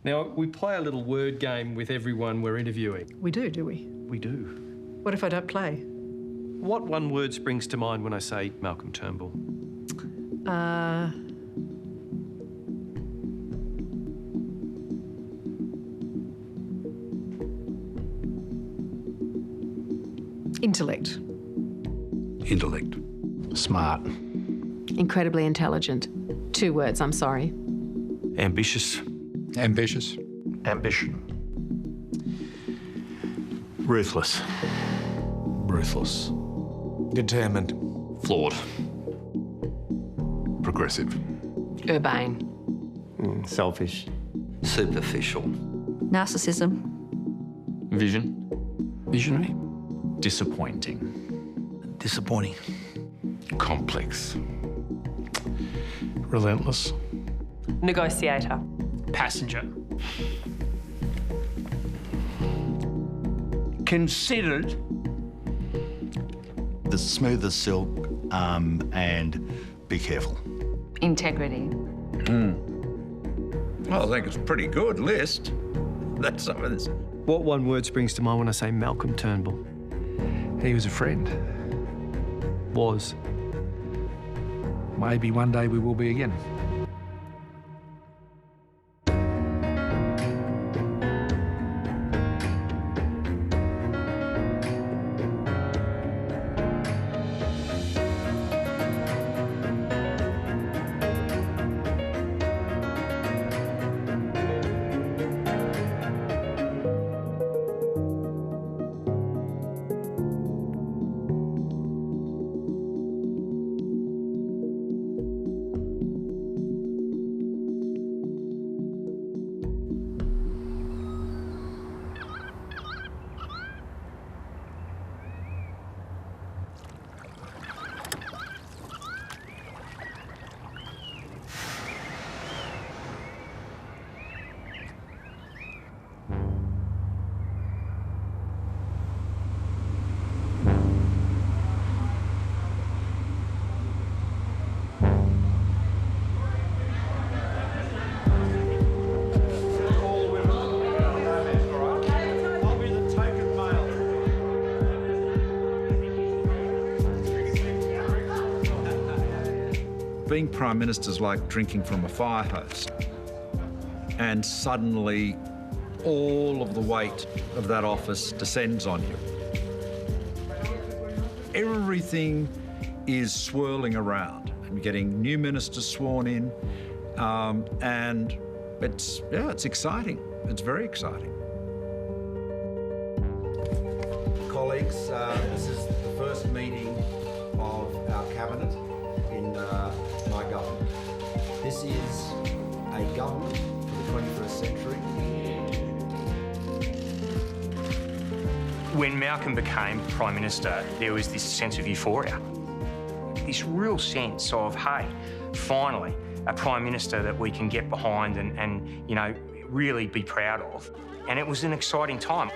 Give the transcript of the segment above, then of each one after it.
Now, we play a little word game with everyone we're interviewing. We do we? We do. What if I don't play? What one word springs to mind when I say Malcolm Turnbull? Intellect. Intellect. Smart. Incredibly intelligent. 2 words, I'm sorry. Ambitious. Ambitious. Ambition. Ruthless. Ruthless. Determined. Flawed. Progressive. Urbane. Selfish. Superficial. Narcissism. Vision. Visionary. Disappointing. Disappointing. Complex. Relentless. Negotiator. Passenger. Considered. The smooth as silk, and be careful. Integrity. Well, I think it's a pretty good list. That's some of this. What one word springs to mind when I say Malcolm Turnbull? He was a friend. Was. Maybe one day we will be again. Being Prime Minister's like drinking from a fire hose. And suddenly, all of the weight of that office descends on you. Everything is swirling around. I'm getting new ministers sworn in, and it's exciting. It's very exciting. Colleagues, this is the first meeting of our cabinet in my government. This is a government for the 21st century. When Malcolm became Prime Minister, there was this sense of euphoria. This real sense of, hey, finally, a Prime Minister that we can get behind and you know, really be proud of. And it was an exciting time.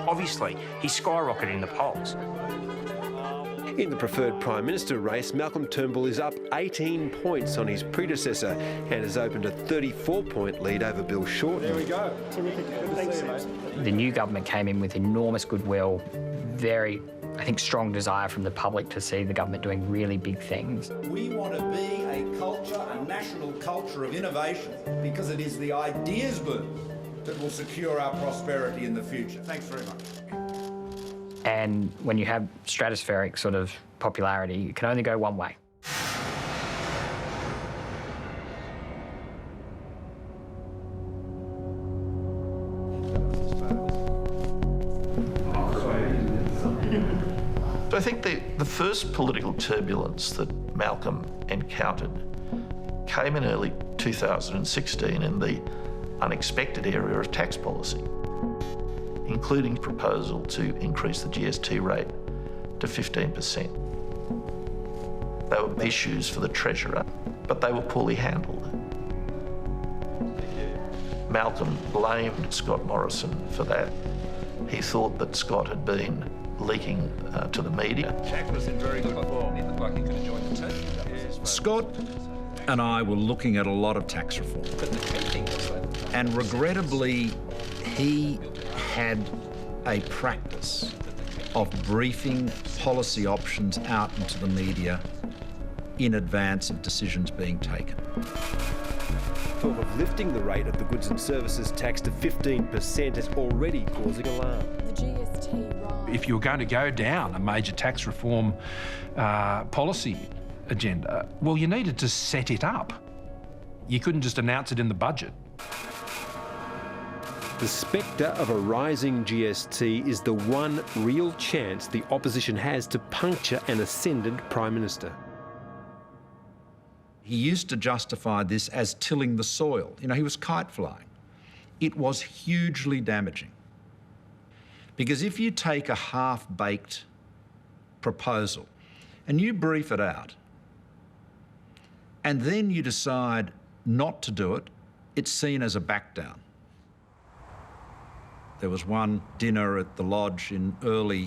Obviously, he skyrocketed in the polls. In the preferred Prime Minister race, Malcolm Turnbull is up 18 points on his predecessor and has opened a 34-point lead over Bill Shorten. There we go. Terrific. Good to see you, mate. The new government came in with enormous goodwill, very, I think, strong desire from the public to see the government doing really big things. We want to be a culture, a national culture of innovation, because it is the ideas boom that will secure our prosperity in the future. Thanks very much. And when you have stratospheric sort of popularity, it can only go one way. I think the first political turbulence that Malcolm encountered came in early 2016 in the unexpected area of tax policy, including proposal to increase the GST rate to 15%. They were issues for the Treasurer, but they were poorly handled. Malcolm blamed Scott Morrison for that. He thought that Scott had been leaking to the media. Jack was in very good form. He looked like he could have joined the team. Scott and I were looking at a lot of tax reform. But the key thing was that And regrettably, he had a practice of briefing policy options out into the media in advance of decisions being taken. Talk of lifting the rate of the goods and services tax to 15% is already causing alarm. If you were going to go down a major tax reform policy agenda, well, you needed to set it up. You couldn't just announce it in the budget. The spectre of a rising GST is the one real chance the opposition has to puncture an ascendant Prime Minister. He used to justify this as tilling the soil. You know, he was kite flying. It was hugely damaging. Because if you take a half-baked proposal and you brief it out, and then you decide not to do it, it's seen as a back down. There was one dinner at the Lodge in early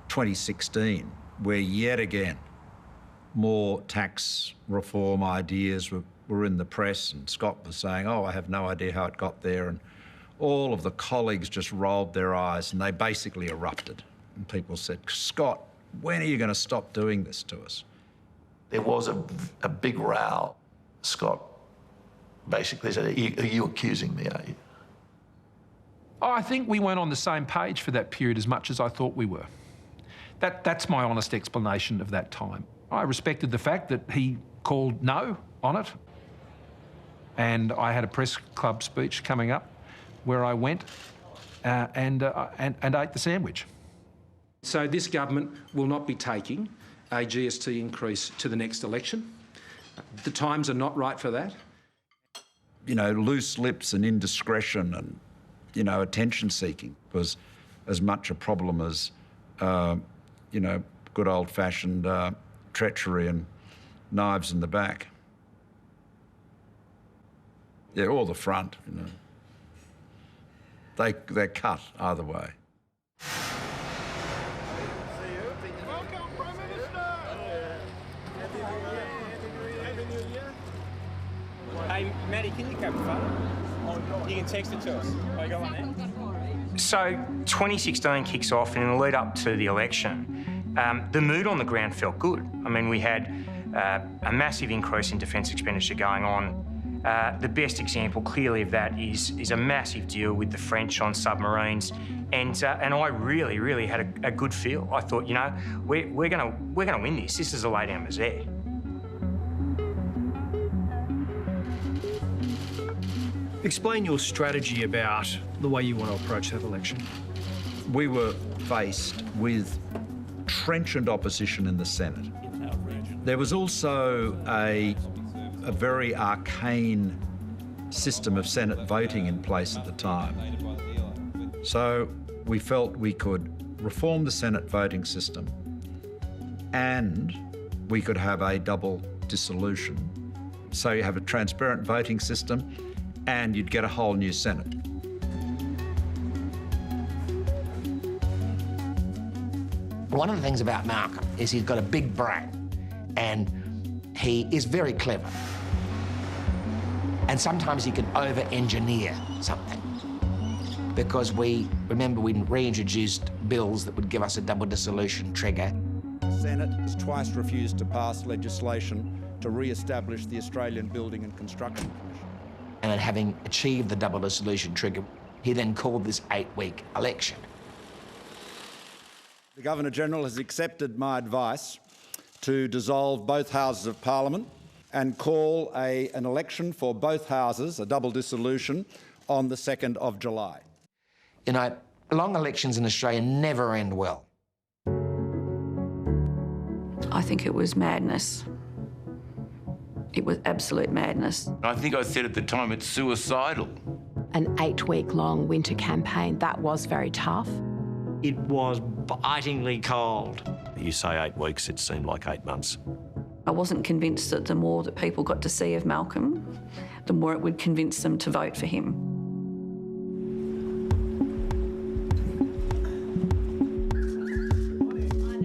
2016 where yet again more tax reform ideas were in the press, and Scott was saying, oh, I have no idea how it got there, and all of the colleagues just rolled their eyes and they basically erupted. And people said, Scott, when are you going to stop doing this to us? There was a big row. Scott basically said, are you accusing me, are you? Oh, I think we weren't on the same page for that period as much as I thought we were. That's my honest explanation of that time. I respected the fact that he called no on it, and I had a press club speech coming up where I went and ate the sandwich. So this government will not be taking a GST increase to the next election. The times are not right for that. You know, loose lips and indiscretion and, you know, attention-seeking was as much a problem as, you know, good old-fashioned treachery and knives in the back. Yeah, or the front, you know. They're cut either way. Hey, Matty, can you come front? You can text it to us. Oh, go on there. So 2016 kicks off, and in the lead up to the election, the mood on the ground felt good. I mean, we had a massive increase in defence expenditure going on. The best example, clearly, of that is a massive deal with the French on submarines, and I really had a good feel. I thought, you know, we're gonna win this. This is a lay down misère. Explain your strategy about the way you want to approach that election. We were faced with trenchant opposition in the Senate. There was also a very arcane system of Senate voting in place at the time. So we felt we could reform the Senate voting system and we could have a double dissolution. So you have a transparent voting system and you'd get a whole new Senate. One of the things about Malcolm is he's got a big brain and he is very clever. And sometimes he can over-engineer something. Because we reintroduced bills that would give us a double dissolution trigger. The Senate has twice refused to pass legislation to re-establish the Australian Building and Construction Commission. And having achieved the double dissolution trigger, he then called this 8-week election. The Governor-General has accepted my advice to dissolve both houses of Parliament and call an election for both houses, a double dissolution, on the 2nd of July. You know, long elections in Australia never end well. I think it was madness. It was absolute madness. I think I said at the time it's suicidal. An 8-week-long winter campaign, that was very tough. It was bitingly cold. You say 8 weeks, it seemed like 8 months. I wasn't convinced that the more that people got to see of Malcolm, the more it would convince them to vote for him.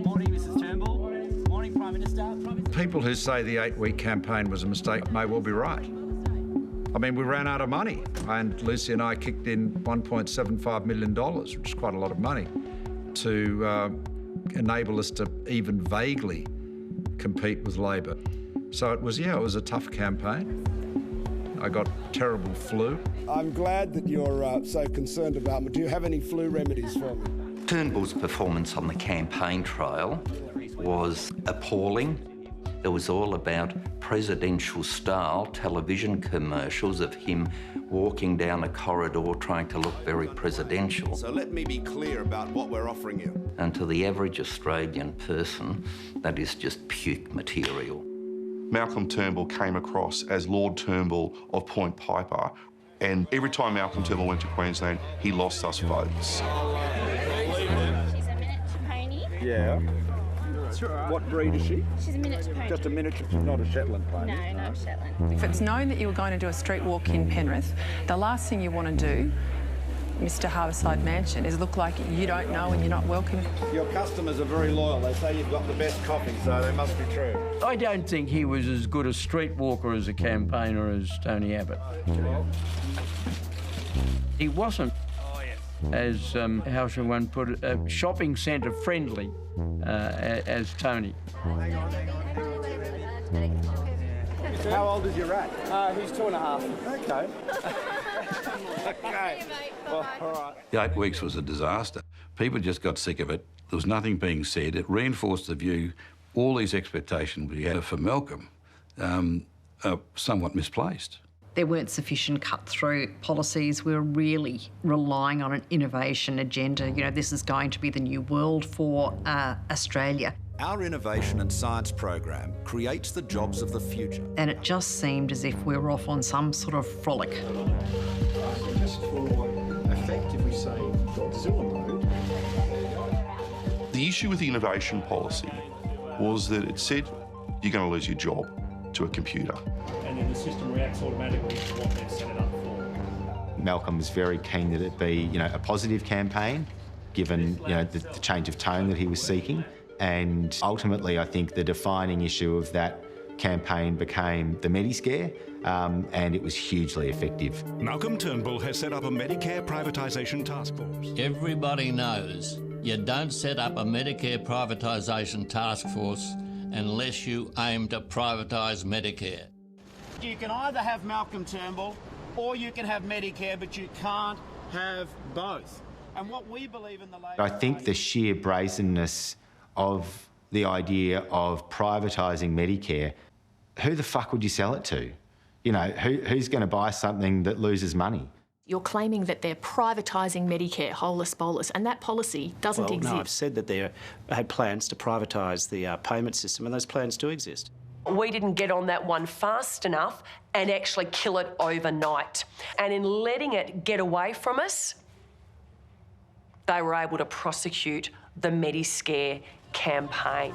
Morning, Mrs. Turnbull. Morning, Prime Minister. People who say the 8-week campaign was a mistake may well be right. I mean, we ran out of money, and Lucy and I kicked in $1.75 million, which is quite a lot of money, to enable us to even vaguely compete with Labor. So it was a tough campaign. I got terrible flu. I'm glad that you're so concerned about me. Do you have any flu remedies for me? Turnbull's performance on the campaign trail was appalling. It was all about presidential-style television commercials of him walking down a corridor trying to look very presidential. So let me be clear about what we're offering you. And to the average Australian person, that is just puke material. Malcolm Turnbull came across as Lord Turnbull of Point Piper, and every time Malcolm Turnbull went to Queensland, he lost us votes. Yeah. What breed is she? She's a miniature pony. Just a miniature, not a Shetland pony. No, not Shetland. If it's known that you were going to do a street walk in Penrith, the last thing you want to do, Mr Harbourside Mansion, is look like you don't know and you're not welcome. Your customers are very loyal. They say you've got the best coffee, so they must be true. I don't think he was as good a street walker as a campaigner as Tony Abbott. He wasn't, as how should one put it, shopping centre friendly as Tony. How old is your rat? He's 2.5. Okay. Okay. Well, all right. The 8 weeks was a disaster. People just got sick of it. There was nothing being said. It reinforced the view all these expectations we had for Malcolm are somewhat misplaced. There weren't sufficient cut-through policies. We were really relying on an innovation agenda. You know, this is going to be the new world for Australia. Our innovation and science program creates the jobs of the future. And it just seemed as if we were off on some sort of frolic. Just for effect, if we say Godzilla mode. The issue with the innovation policy was that it said you're going to lose your job to a computer. And then the system reacts automatically to what they've set it up for. Malcolm was very keen that it be, a positive campaign, given, the change of tone that he was seeking. And ultimately, I think the defining issue of that campaign became the Mediscare, and it was hugely effective. Malcolm Turnbull has set up a Medicare privatisation task force. Everybody knows you don't set up a Medicare privatisation task force unless you aim to privatise Medicare. You can either have Malcolm Turnbull or you can have Medicare, but you can't have both. And what we believe in the Labor... I think the sheer brazenness of the idea of privatising Medicare, who the fuck would you sell it to? Who's going to buy something that loses money? You're claiming that they're privatising Medicare, holus bolus, and that policy doesn't exist. No, I've said that they had plans to privatise the payment system, and those plans do exist. We didn't get on that one fast enough and actually kill it overnight. And in letting it get away from us, they were able to prosecute the Mediscare campaign.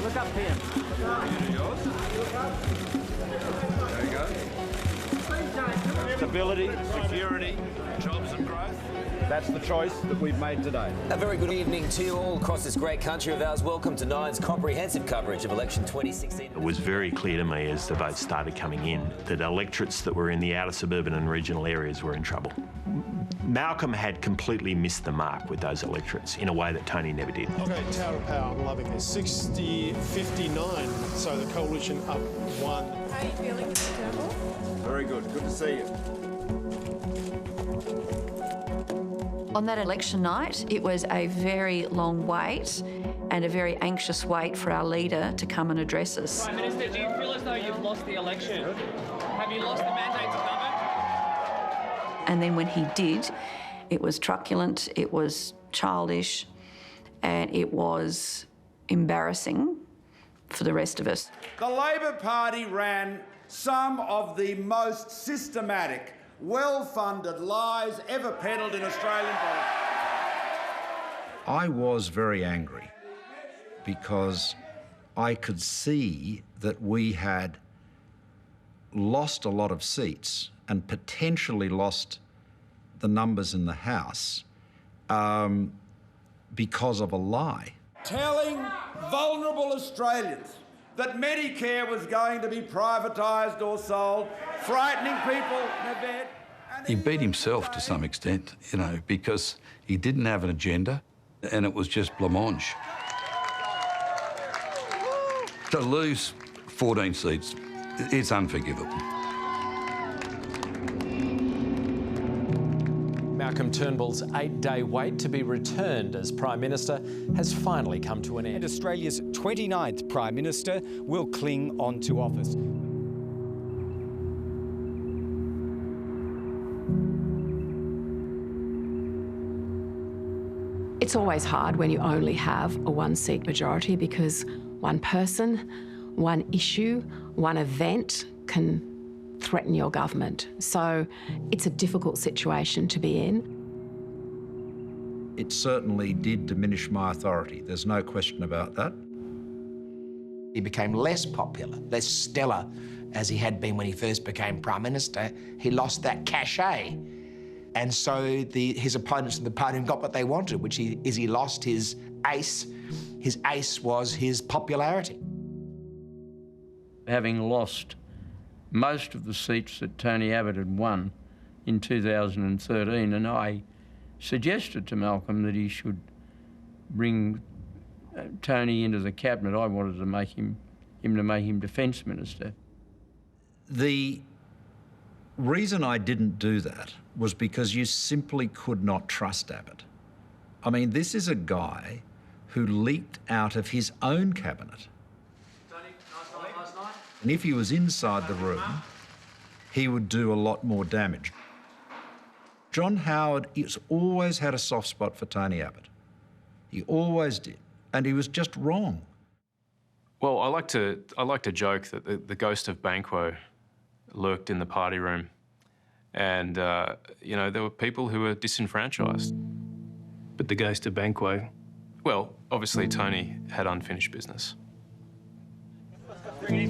Look up here. There you go. Stability, security, jobs and growth. That's the choice that we've made today. A very good evening to you all across this great country of ours. Welcome to Nine's comprehensive coverage of election 2016. It was very clear to me as the votes started coming in that electorates that were in the outer suburban and regional areas were in trouble. Malcolm had completely missed the mark with those electorates in a way that Tony never did. Okay, Tower of Power, I'm loving this. 60-59, so the coalition up 1. How are you feeling, Mr. Turnbull? Very good. Good to see you. On that election night, it was a very long wait and a very anxious wait for our leader to come and address us. Prime Minister, do you feel as though you've lost the election? Have you lost the mandate to govern? And then when he did, it was truculent, it was childish, and it was embarrassing for the rest of us. The Labor Party ran some of the most systematic, well-funded lies ever peddled in Australian politics. I was very angry. because I could see that we had lost a lot of seats and potentially lost the numbers in the House because of a lie. Telling vulnerable Australians that Medicare was going to be privatised or sold, frightening people in a bed. He beat himself to some extent, you know, because he didn't have an agenda and it was just blancmange. To lose 14 seats, it's unforgivable. Malcolm Turnbull's 8-day wait to be returned as Prime Minister has finally come to an end. And Australia's 29th Prime Minister will cling on to office. It's always hard when you only have a one-seat majority because one person, one issue, one event can threaten your government. So it's a difficult situation to be in. It certainly did diminish my authority. There's no question about that. He became less popular, less stellar as he had been when he first became Prime Minister. He lost that cachet. And so his opponents in the party got what they wanted, which is he lost his ace. His ace was his popularity. Having lost most of the seats that Tony Abbott had won in 2013, and I suggested to Malcolm that he should bring Tony into the cabinet. I wanted to make him Defence Minister. The reason I didn't do that was because you simply could not trust Abbott. I mean, this is a guy who leaked out of his own cabinet. And if he was inside the room, he would do a lot more damage. John Howard has always had a soft spot for Tony Abbott. He always did. And he was just wrong. Well, I like to joke that the ghost of Banquo lurked in the party room. And, you know, there were people who were disenfranchised. But the ghost of Banquo, well, obviously Tony had unfinished business. The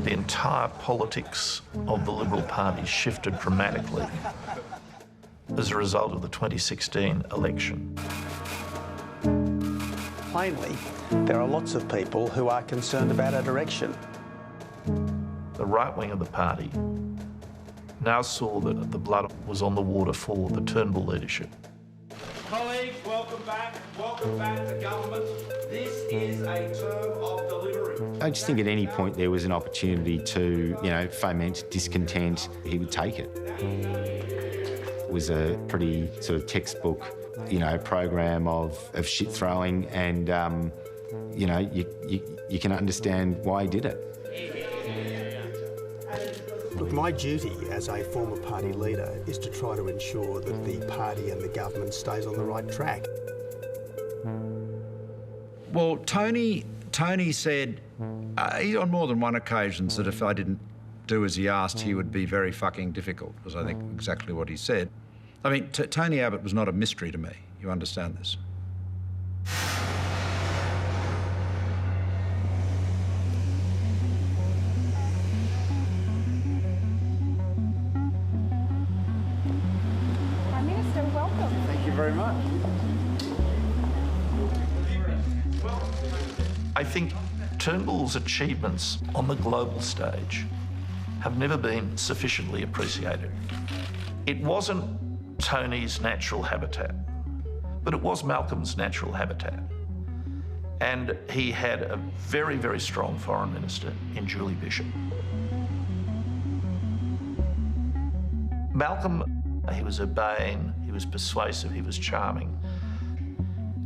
entire politics of the Liberal Party shifted dramatically as a result of the 2016 election. Plainly, there are lots of people who are concerned about our direction. The right wing of the party now saw that the blood was on the water for the Turnbull leadership. Colleagues, welcome back to government. This is a term of delivery. I just think at any point there was an opportunity to, you know, foment discontent, he would take it. It was a pretty sort of textbook, you know, program of shit throwing, and you know, you can understand why he did it. Look, my duty as a former party leader is to try to ensure that the party and the government stays on the right track. Well, Tony said on more than one occasion that if I didn't do as he asked, he would be very fucking difficult, was I think exactly what he said. I mean, Tony Abbott was not a mystery to me. You understand this? Prime Minister, welcome. Thank you very much. I think Turnbull's achievements on the global stage have never been sufficiently appreciated. It wasn't Tony's natural habitat, but it was Malcolm's natural habitat. And he had a very, very strong foreign minister in Julie Bishop. Malcolm, he was urbane, he was persuasive, he was charming.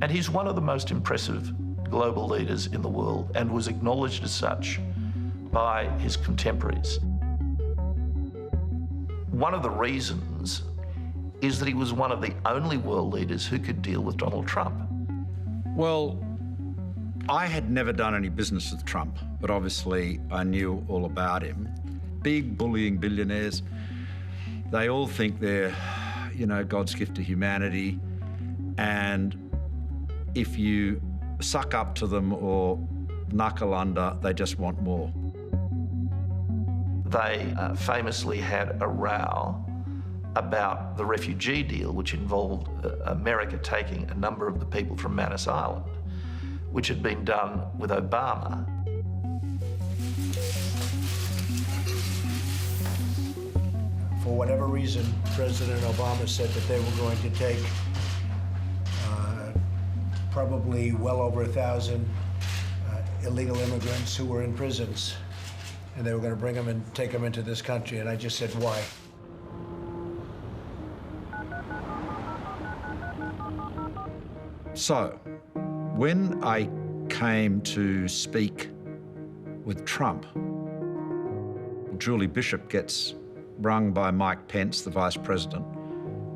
And he's one of the most impressive global leaders in the world and was acknowledged as such by his contemporaries. One of the reasons is that he was one of the only world leaders who could deal with Donald Trump. Well, I had never done any business with Trump, but obviously I knew all about him. Big bullying billionaires. They all think they're, you know, God's gift to humanity. And if you suck up to them or knuckle under, they just want more. They famously had a row about the refugee deal, which involved America taking a number of the people from Manus Island, which had been done with Obama. For whatever reason, President Obama said that they were going to take probably well over 1,000 illegal immigrants who were in prisons, and they were going to bring them and take them into this country. And I just said, why? So, when I came to speak with Trump, Julie Bishop gets rung by Mike Pence, the Vice President,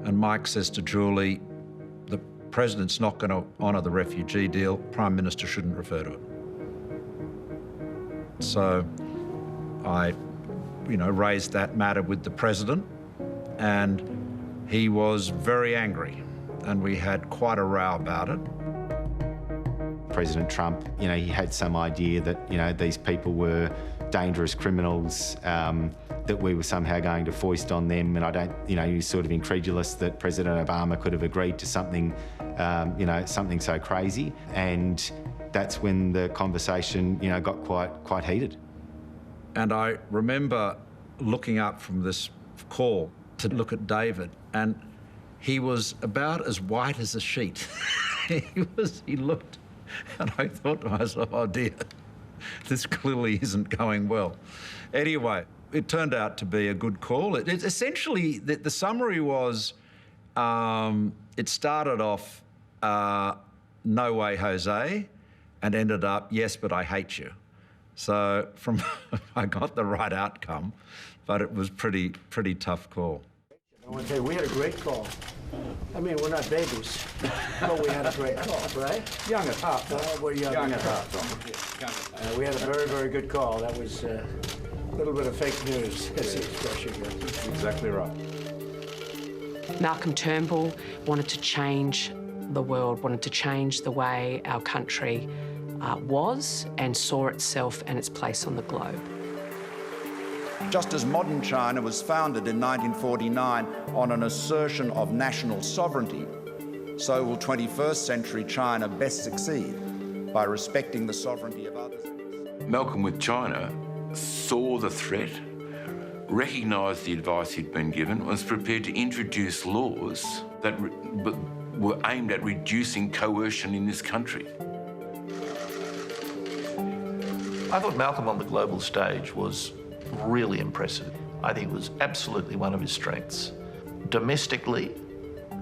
and Mike says to Julie, the President's not going to honour the refugee deal, Prime Minister shouldn't refer to it. So I, raised that matter with the President, and he was very angry, and we had quite a row about it. President Trump, he had some idea that, these people were dangerous criminals, that we were somehow going to foist on them, and he was sort of incredulous that President Obama could have agreed to something, something so crazy. And that's when the conversation, got quite heated. And I remember looking up from this call to look at David, and he was about as white as a sheet. He looked, and I thought to myself, oh dear, this clearly isn't going well. Anyway, it turned out to be a good call. It essentially, the summary was, it started off, no way, Jose, and ended up, yes, but I hate you. So I got the right outcome, but it was pretty tough call. I want to tell you, we had a great call. I mean, we're not babies, but we had a great call, right? Young at heart. We're young at heart. We had a very, very good call. That was a little bit of fake news, as the expression goes. Exactly right. Malcolm Turnbull wanted to change the world, wanted to change the way our country was and saw itself and its place on the globe. Just as modern China was founded in 1949 on an assertion of national sovereignty, so will 21st century China best succeed by respecting the sovereignty of others. Malcolm with China saw the threat, recognised the advice he'd been given, was prepared to introduce laws that were aimed at reducing coercion in this country. I thought Malcolm on the global stage was really impressive. I think it was absolutely one of his strengths. Domestically,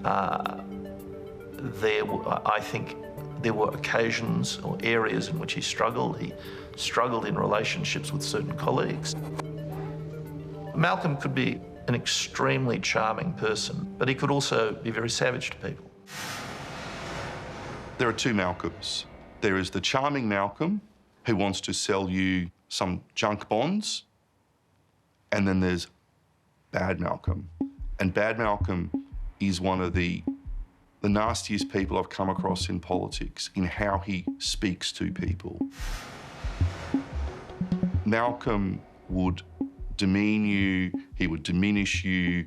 I think there were occasions or areas in which he struggled. He struggled in relationships with certain colleagues. Malcolm could be an extremely charming person, but he could also be very savage to people. There are two Malcolms. There is the charming Malcolm who wants to sell you some junk bonds, and then there's bad Malcolm. And bad Malcolm is one of the nastiest people I've come across in politics in how he speaks to people. Malcolm would demean you, he would diminish you.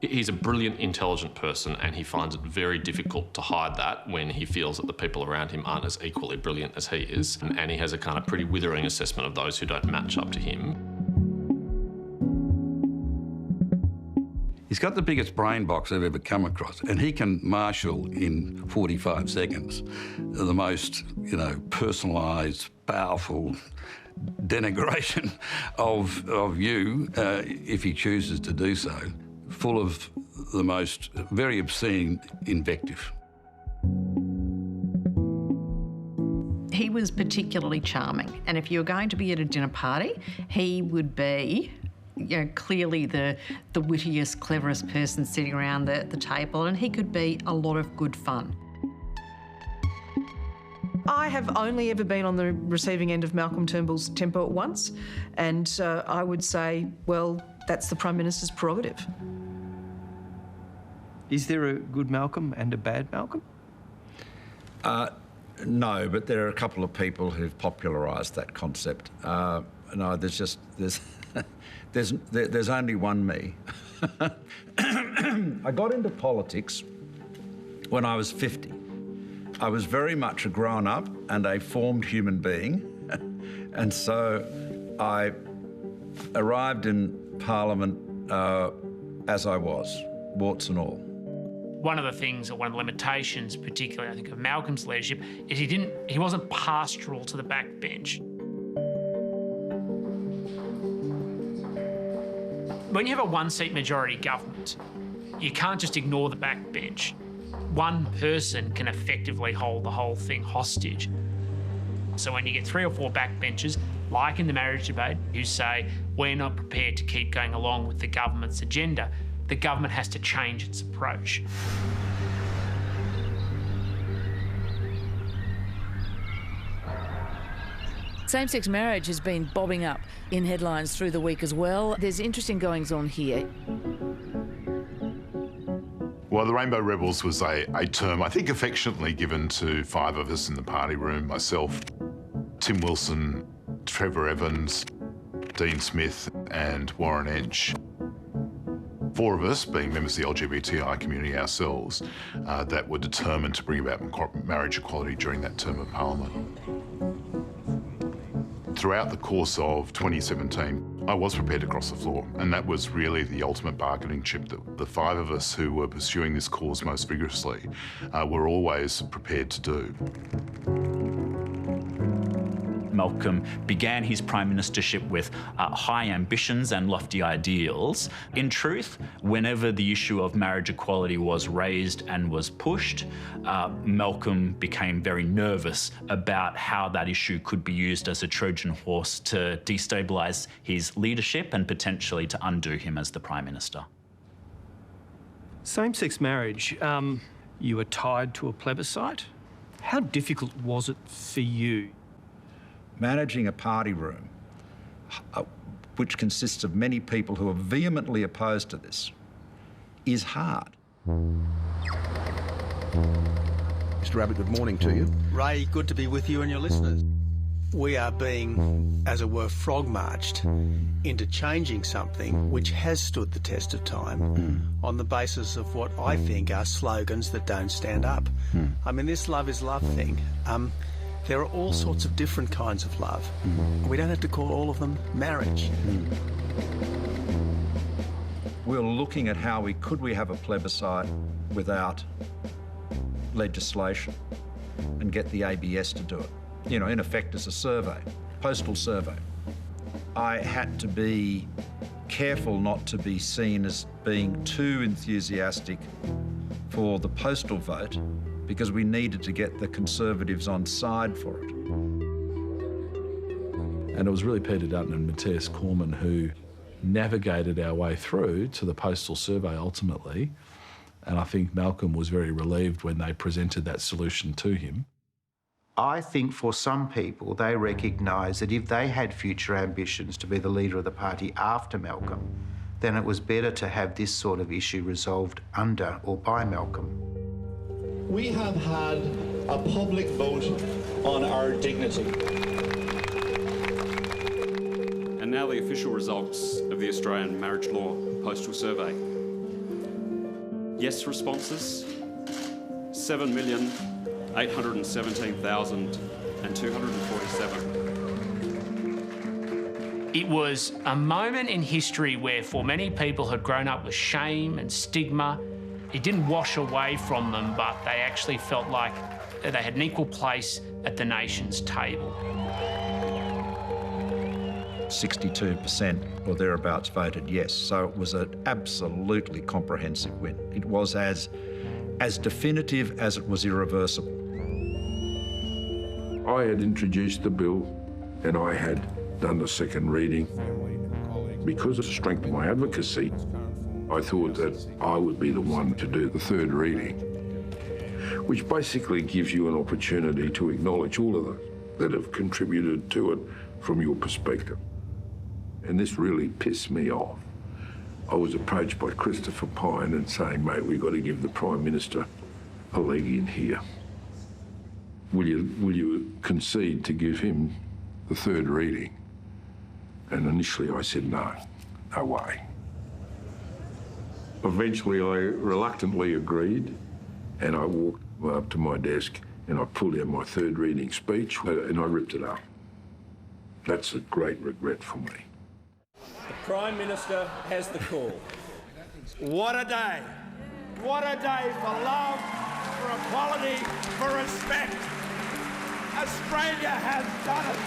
He's a brilliant, intelligent person, and he finds it very difficult to hide that when he feels that the people around him aren't as equally brilliant as he is. And he has a kind of pretty withering assessment of those who don't match up to him. He's got the biggest brain box I've ever come across, and he can marshal in 45 seconds the most, personalised, powerful denigration of you, if he chooses to do so, full of the most very obscene invective. He was particularly charming, and if you were going to be at a dinner party, he would be clearly the wittiest, cleverest person sitting around the table, and he could be a lot of good fun. I have only ever been on the receiving end of Malcolm Turnbull's temper once, and I would say, well, that's the Prime Minister's prerogative. Is there a good Malcolm and a bad Malcolm? No, but there are a couple of people who've popularised that concept. No, there's only one me. I got into politics when I was 50. I was very much a grown-up and a formed human being, and so I arrived in Parliament as I was, warts and all. One of the things, or one of the limitations, particularly I think of Malcolm's leadership, is he wasn't pastoral to the backbench. When you have a one-seat majority government, you can't just ignore the backbench. One person can effectively hold the whole thing hostage. So when you get 3 or 4 backbenchers, like in the marriage debate, who say, we're not prepared to keep going along with the government's agenda, the government has to change its approach. Same-sex marriage has been bobbing up in headlines through the week as well. There's interesting goings-on here. Well, the Rainbow Rebels was a term, I think, affectionately given to 5 of us in the party room, myself, Tim Wilson, Trevor Evans, Dean Smith and Warren Edge. 4 of us, being members of the LGBTI community ourselves, that were determined to bring about marriage equality during that term of Parliament. Throughout the course of 2017, I was prepared to cross the floor, and that was really the ultimate bargaining chip that the 5 of us who were pursuing this cause most vigorously were always prepared to do. Malcolm began his prime ministership with high ambitions and lofty ideals. In truth, whenever the issue of marriage equality was raised and was pushed, Malcolm became very nervous about how that issue could be used as a Trojan horse to destabilise his leadership and potentially to undo him as the prime minister. Same-sex marriage, you were tied to a plebiscite. How difficult was it for you? Managing a party room, which consists of many people who are vehemently opposed to this, is hard. Mr. Abbott, good morning to you. Ray, good to be with you and your listeners. We are being, as it were, frog-marched into changing something which has stood the test of time on the basis of what I think are slogans that don't stand up. I mean, this love is love thing. There are all sorts of different kinds of love. We don't have to call all of them marriage. We're looking at how we have a plebiscite without legislation and get the ABS to do it. You know, in effect, as a survey, postal survey. I had to be careful not to be seen as being too enthusiastic for the postal vote, because we needed to get the Conservatives on side for it. And it was really Peter Dutton and Matthias Cormann who navigated our way through to the postal survey ultimately. And I think Malcolm was very relieved when they presented that solution to him. I think for some people, they recognise that if they had future ambitions to be the leader of the party after Malcolm, then it was better to have this sort of issue resolved under or by Malcolm. We have had a public vote on our dignity. And now the official results of the Australian Marriage Law Postal Survey. Yes responses, 7,817,247. It was a moment in history where for many people who had grown up with shame and stigma, it didn't wash away from them, but they actually felt like they had an equal place at the nation's table. 62% or thereabouts voted yes, so it was an absolutely comprehensive win. It was as definitive as it was irreversible. I had introduced the bill and I had done the second reading. Because of the strength of my advocacy, I thought that I would be the one to do the third reading, which basically gives you an opportunity to acknowledge all of those that have contributed to it from your perspective. And this really pissed me off. I was approached by Christopher Pyne and saying, mate, we've got to give the Prime Minister a leg in here. will you concede to give him the third reading? And initially I said, no way. Eventually I reluctantly agreed, and I walked up to my desk and I pulled out my third reading speech and I ripped it up. That's a great regret for me. The Prime Minister has the call. What a day. What a day for love, for equality, for respect. Australia has done it.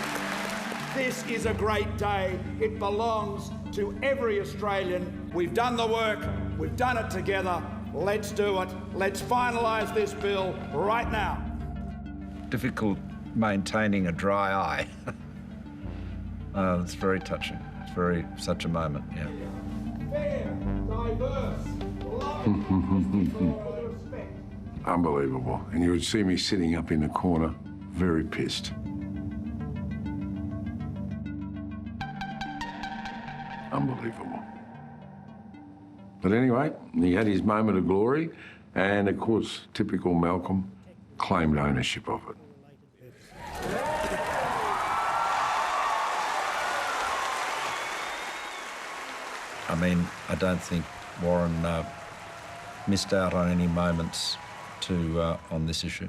This is a great day. It belongs to every Australian. We've done the work. We've done it together. Let's do it. Let's finalise this bill right now. Difficult maintaining a dry eye. It's very touching. It's such a moment, yeah. Fair, diverse, loving, respect. Unbelievable. And you would see me sitting up in the corner, very pissed. Unbelievable. But anyway, he had his moment of glory, and of course, typical Malcolm, claimed ownership of it. I mean, I don't think Warren missed out on any moments on this issue.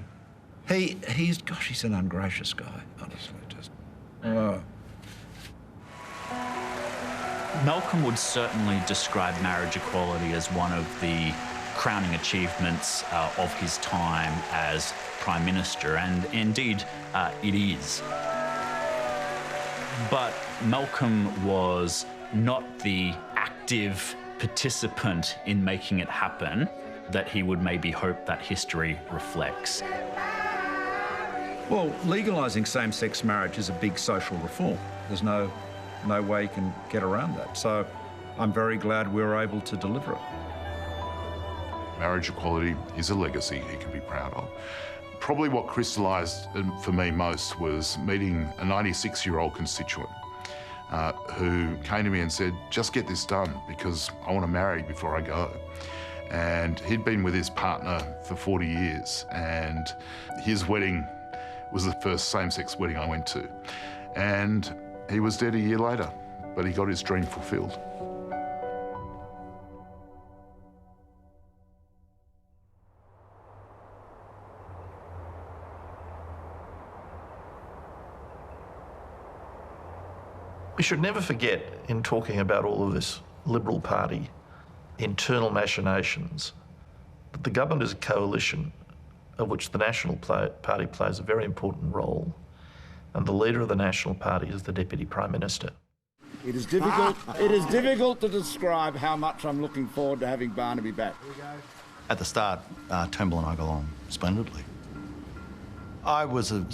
He's an ungracious guy, honestly, just. Malcolm would certainly describe marriage equality as one of the crowning achievements of his time as Prime Minister, and indeed it is. But Malcolm was not the active participant in making it happen that he would maybe hope that history reflects. Well, legalising same-sex marriage is a big social reform. There's no way you can get around that. So I'm very glad we were able to deliver it. Marriage equality is a legacy he can be proud of. Probably what crystallised for me most was meeting a 96-year-old constituent who came to me and said, just get this done because I want to marry before I go. And he'd been with his partner for 40 years, and his wedding was the first same-sex wedding I went to. And he was dead a year later, but he got his dream fulfilled. We should never forget, in talking about all of this Liberal Party internal machinations, that the government is a coalition of which the National Party plays a very important role, and the leader of the National Party is the Deputy Prime Minister. It is difficult to describe how much I'm looking forward to having Barnaby back. At the start, Turnbull and I got along splendidly. I was a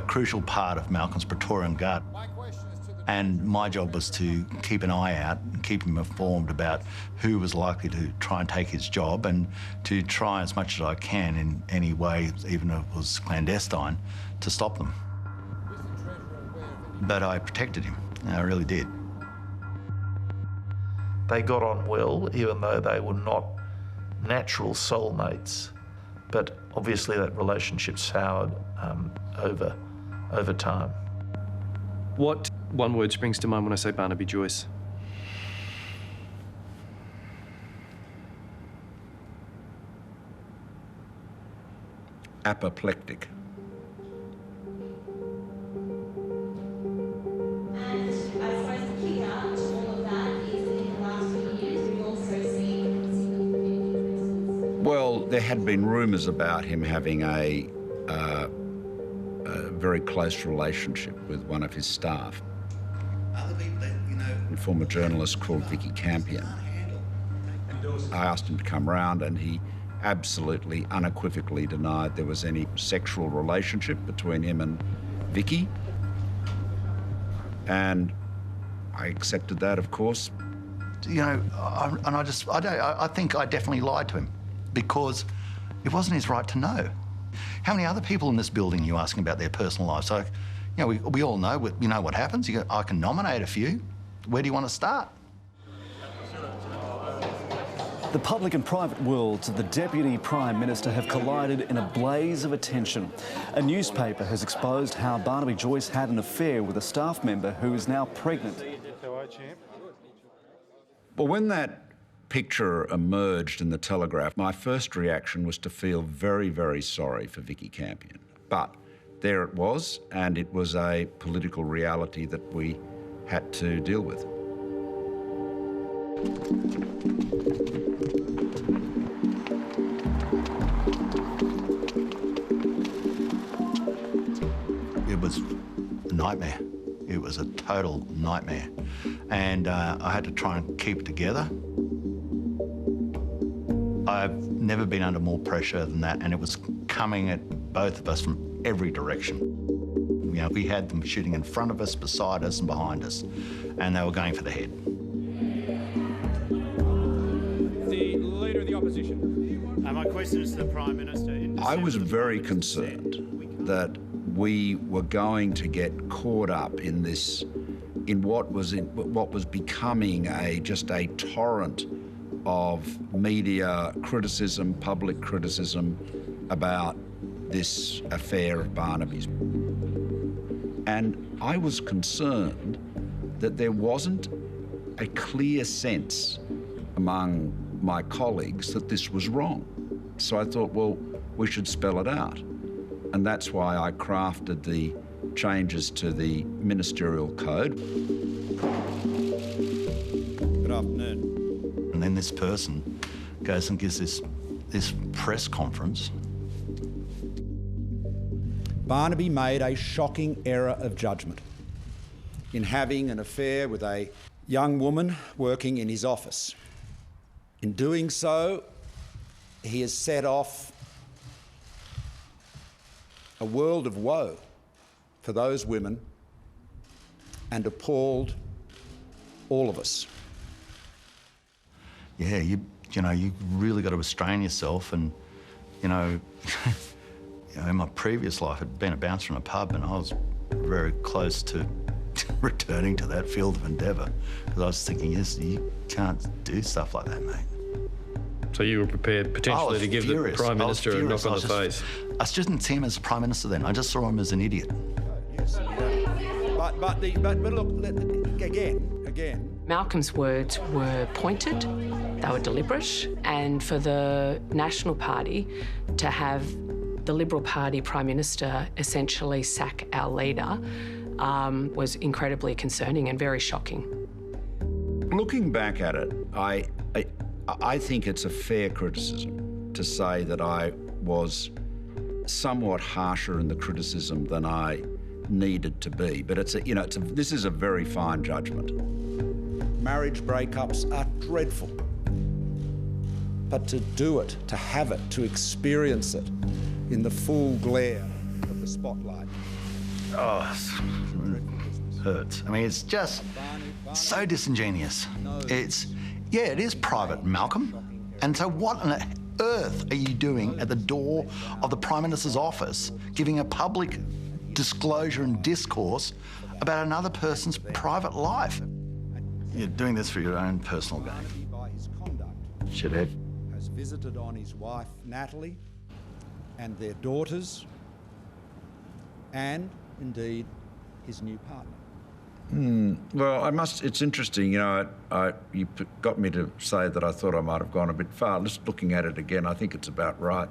crucial part of Malcolm's Praetorian Guard. And my job was to keep an eye out and keep him informed about who was likely to try and take his job, and to try as much as I can in any way, even if it was clandestine, to stop them. But I protected him, I really did. They got on well, even though they were not natural soulmates. But obviously that relationship soured over time. What one word springs to mind when I say Barnaby Joyce? Apoplectic. Well, there had been rumours about him having a very close relationship with one of his staff, a former journalist called Vicky Campion. I asked him to come round, and he absolutely unequivocally denied there was any sexual relationship between him and Vicky. And I accepted that, of course. You know, I think I definitely lied to him, because it wasn't his right to know. How many other people in this building are you asking about their personal lives? So, you know, we all know what happens. I can nominate a few. Where do you want to start? The public and private worlds of the Deputy Prime Minister have collided in a blaze of attention. A newspaper has exposed how Barnaby Joyce had an affair with a staff member who is now pregnant. Well, when that picture emerged in the Telegraph, my first reaction was to feel very, very sorry for Vicky Campion. But there it was, and it was a political reality that we had to deal with. It was a nightmare. It was a total nightmare. And I had to try and keep it together. I've never been under more pressure than that, and it was coming at both of us from every direction. You know, we had them shooting in front of us, beside us and behind us, and they were going for the head. The Leader of the Opposition. My question is to the Prime Minister. I was very concerned that we were going to get caught up in this, in what was becoming just a torrent of media criticism, public criticism about this affair of Barnaby's. And I was concerned that there wasn't a clear sense among my colleagues that this was wrong. So I thought, well, we should spell it out. And that's why I crafted the changes to the ministerial code. Good afternoon. And then this person goes and gives this press conference. Barnaby made a shocking error of judgment in having an affair with a young woman working in his office. In doing so, he has set off a world of woe for those women and appalled all of us. Yeah, you really got to restrain yourself. And, in my previous life, I'd been a bouncer in a pub, and I was very close to returning to that field of endeavour, because I was thinking, yes, you can't do stuff like that, mate. So you were prepared potentially to give the Prime Minister a knock on the face? I just didn't see him as Prime Minister then. I just saw him as an idiot. Yes, but look, again. Malcolm's words were pointed, they were deliberate, and for the National Party to have the Liberal Party Prime Minister essentially sack our leader was incredibly concerning and very shocking. Looking back at it, I think it's a fair criticism to say that I was somewhat harsher in the criticism than I needed to be. But this is a very fine judgment. Marriage breakups are dreadful. But to do it, to have it, to experience it in the full glare of the spotlight. Oh, it hurts. I mean, it's just so disingenuous. It is private, Malcolm. And so what on earth are you doing at the door of the Prime Minister's office, giving a public disclosure and discourse about another person's private life? You're doing this for your own personal gain. By his conduct, Shithead. has visited on his wife, Natalie, and their daughters, and indeed his new partner. Well, it's interesting, you got me to say that I thought I might have gone a bit far. Just looking at it again, I think it's about right,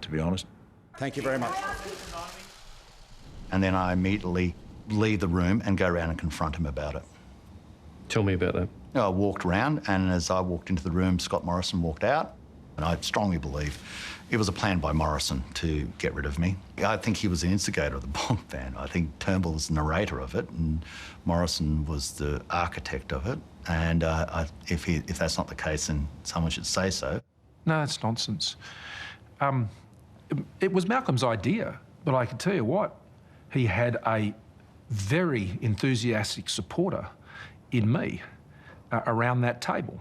to be honest. Thank you very much. And then I immediately leave the room and go around and confront him about it. Tell me about that. I walked around, and as I walked into the room, Scott Morrison walked out. And I strongly believe it was a plan by Morrison to get rid of me. I think he was the instigator of the bomb ban. I think Turnbull was the narrator of it, and Morrison was the architect of it. And if that's not the case, then someone should say so. No, it's nonsense. It was Malcolm's idea, but I can tell you what, he had a very enthusiastic supporter in me around that table.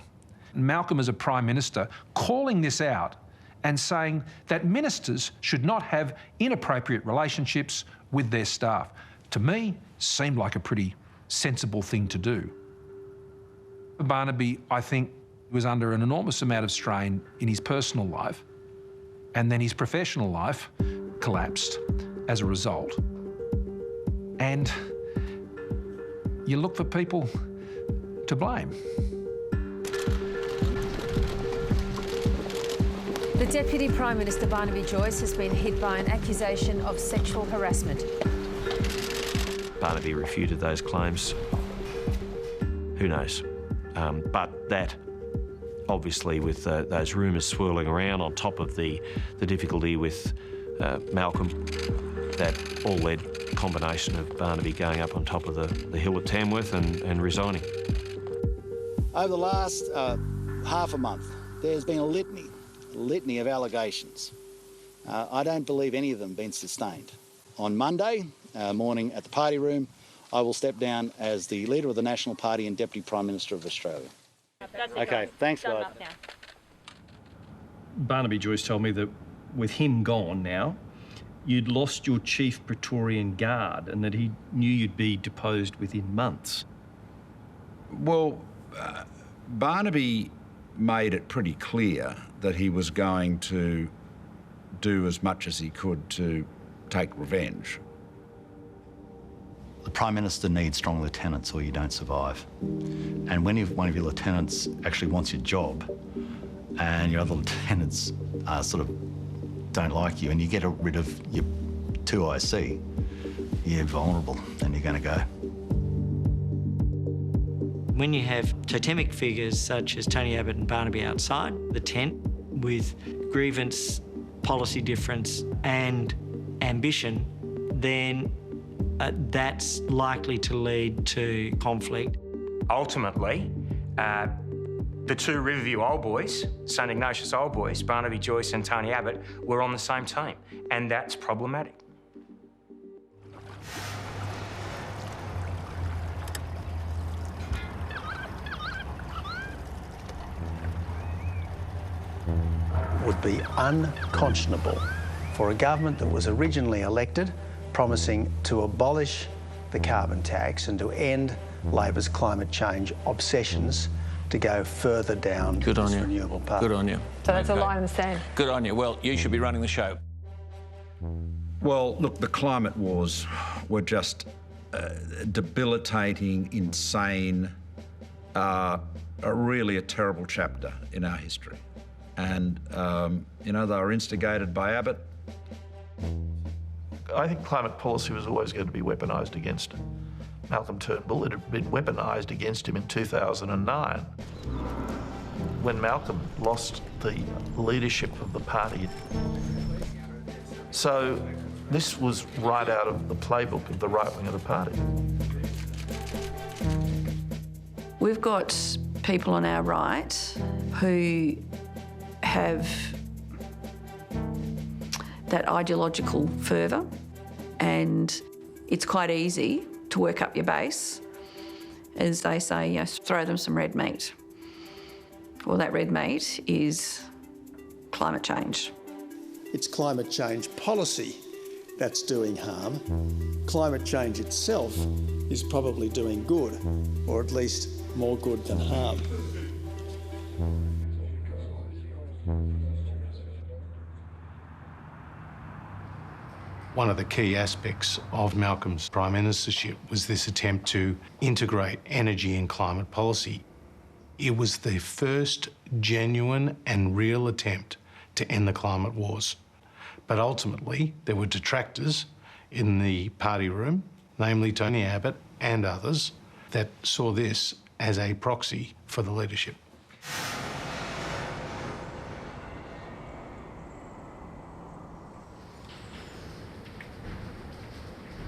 Malcolm, as a Prime Minister, calling this out and saying that ministers should not have inappropriate relationships with their staff, to me, seemed like a pretty sensible thing to do. Barnaby, I think, was under an enormous amount of strain in his personal life, and then his professional life collapsed as a result. And you look for people to blame. The Deputy Prime Minister, Barnaby Joyce, has been hit by an accusation of sexual harassment. Barnaby refuted those claims. Who knows? But that, obviously, with those rumours swirling around on top of the difficulty with Malcolm, that all led a combination of Barnaby going up on top of the hill at Tamworth and resigning. Over the last half a month, there's been a litany of allegations. I don't believe any of them have been sustained. On Monday morning at the party room, I will step down as the Leader of the National Party and Deputy Prime Minister of Australia. Okay, thanks, guys. Barnaby Joyce told me that with him gone now, you'd lost your Chief Praetorian Guard and that he knew you'd be deposed within months. Well, Barnaby made it pretty clear that he was going to do as much as he could to take revenge. The Prime Minister needs strong lieutenants or you don't survive. And when one of your lieutenants actually wants your job and your other lieutenants sort of don't like you and you get rid of your 2 IC, you're vulnerable and you're going to go. When you have totemic figures such as Tony Abbott and Barnaby outside the tent with grievance, policy difference and ambition, then that's likely to lead to conflict. Ultimately, the two Riverview old boys, St Ignatius old boys, Barnaby Joyce and Tony Abbott, were on the same team, and that's problematic. Would be unconscionable for a government that was originally elected promising to abolish the carbon tax and to end Labor's climate change obsessions to go further down this renewable path. Good on you. So that's a line in the sand. Good on you. Well, you should be running the show. Well, look, the climate wars were just debilitating, insane, really a terrible chapter in our history. And, you know, they were instigated by Abbott. I think climate policy was always going to be weaponised against Malcolm Turnbull. It had been weaponised against him in 2009 when Malcolm lost the leadership of the party. So this was right out of the playbook of the right wing of the party. We've got people on our right who have that ideological fervour, and it's quite easy to work up your base. As they say, you know, throw them some red meat. Well, that red meat is climate change. It's climate change policy that's doing harm. Climate change itself is probably doing good, or at least more good than harm. One of the key aspects of Malcolm's prime ministership was this attempt to integrate energy and climate policy. It was the first genuine and real attempt to end the climate wars. But ultimately, there were detractors in the party room, namely Tony Abbott and others, that saw this as a proxy for the leadership.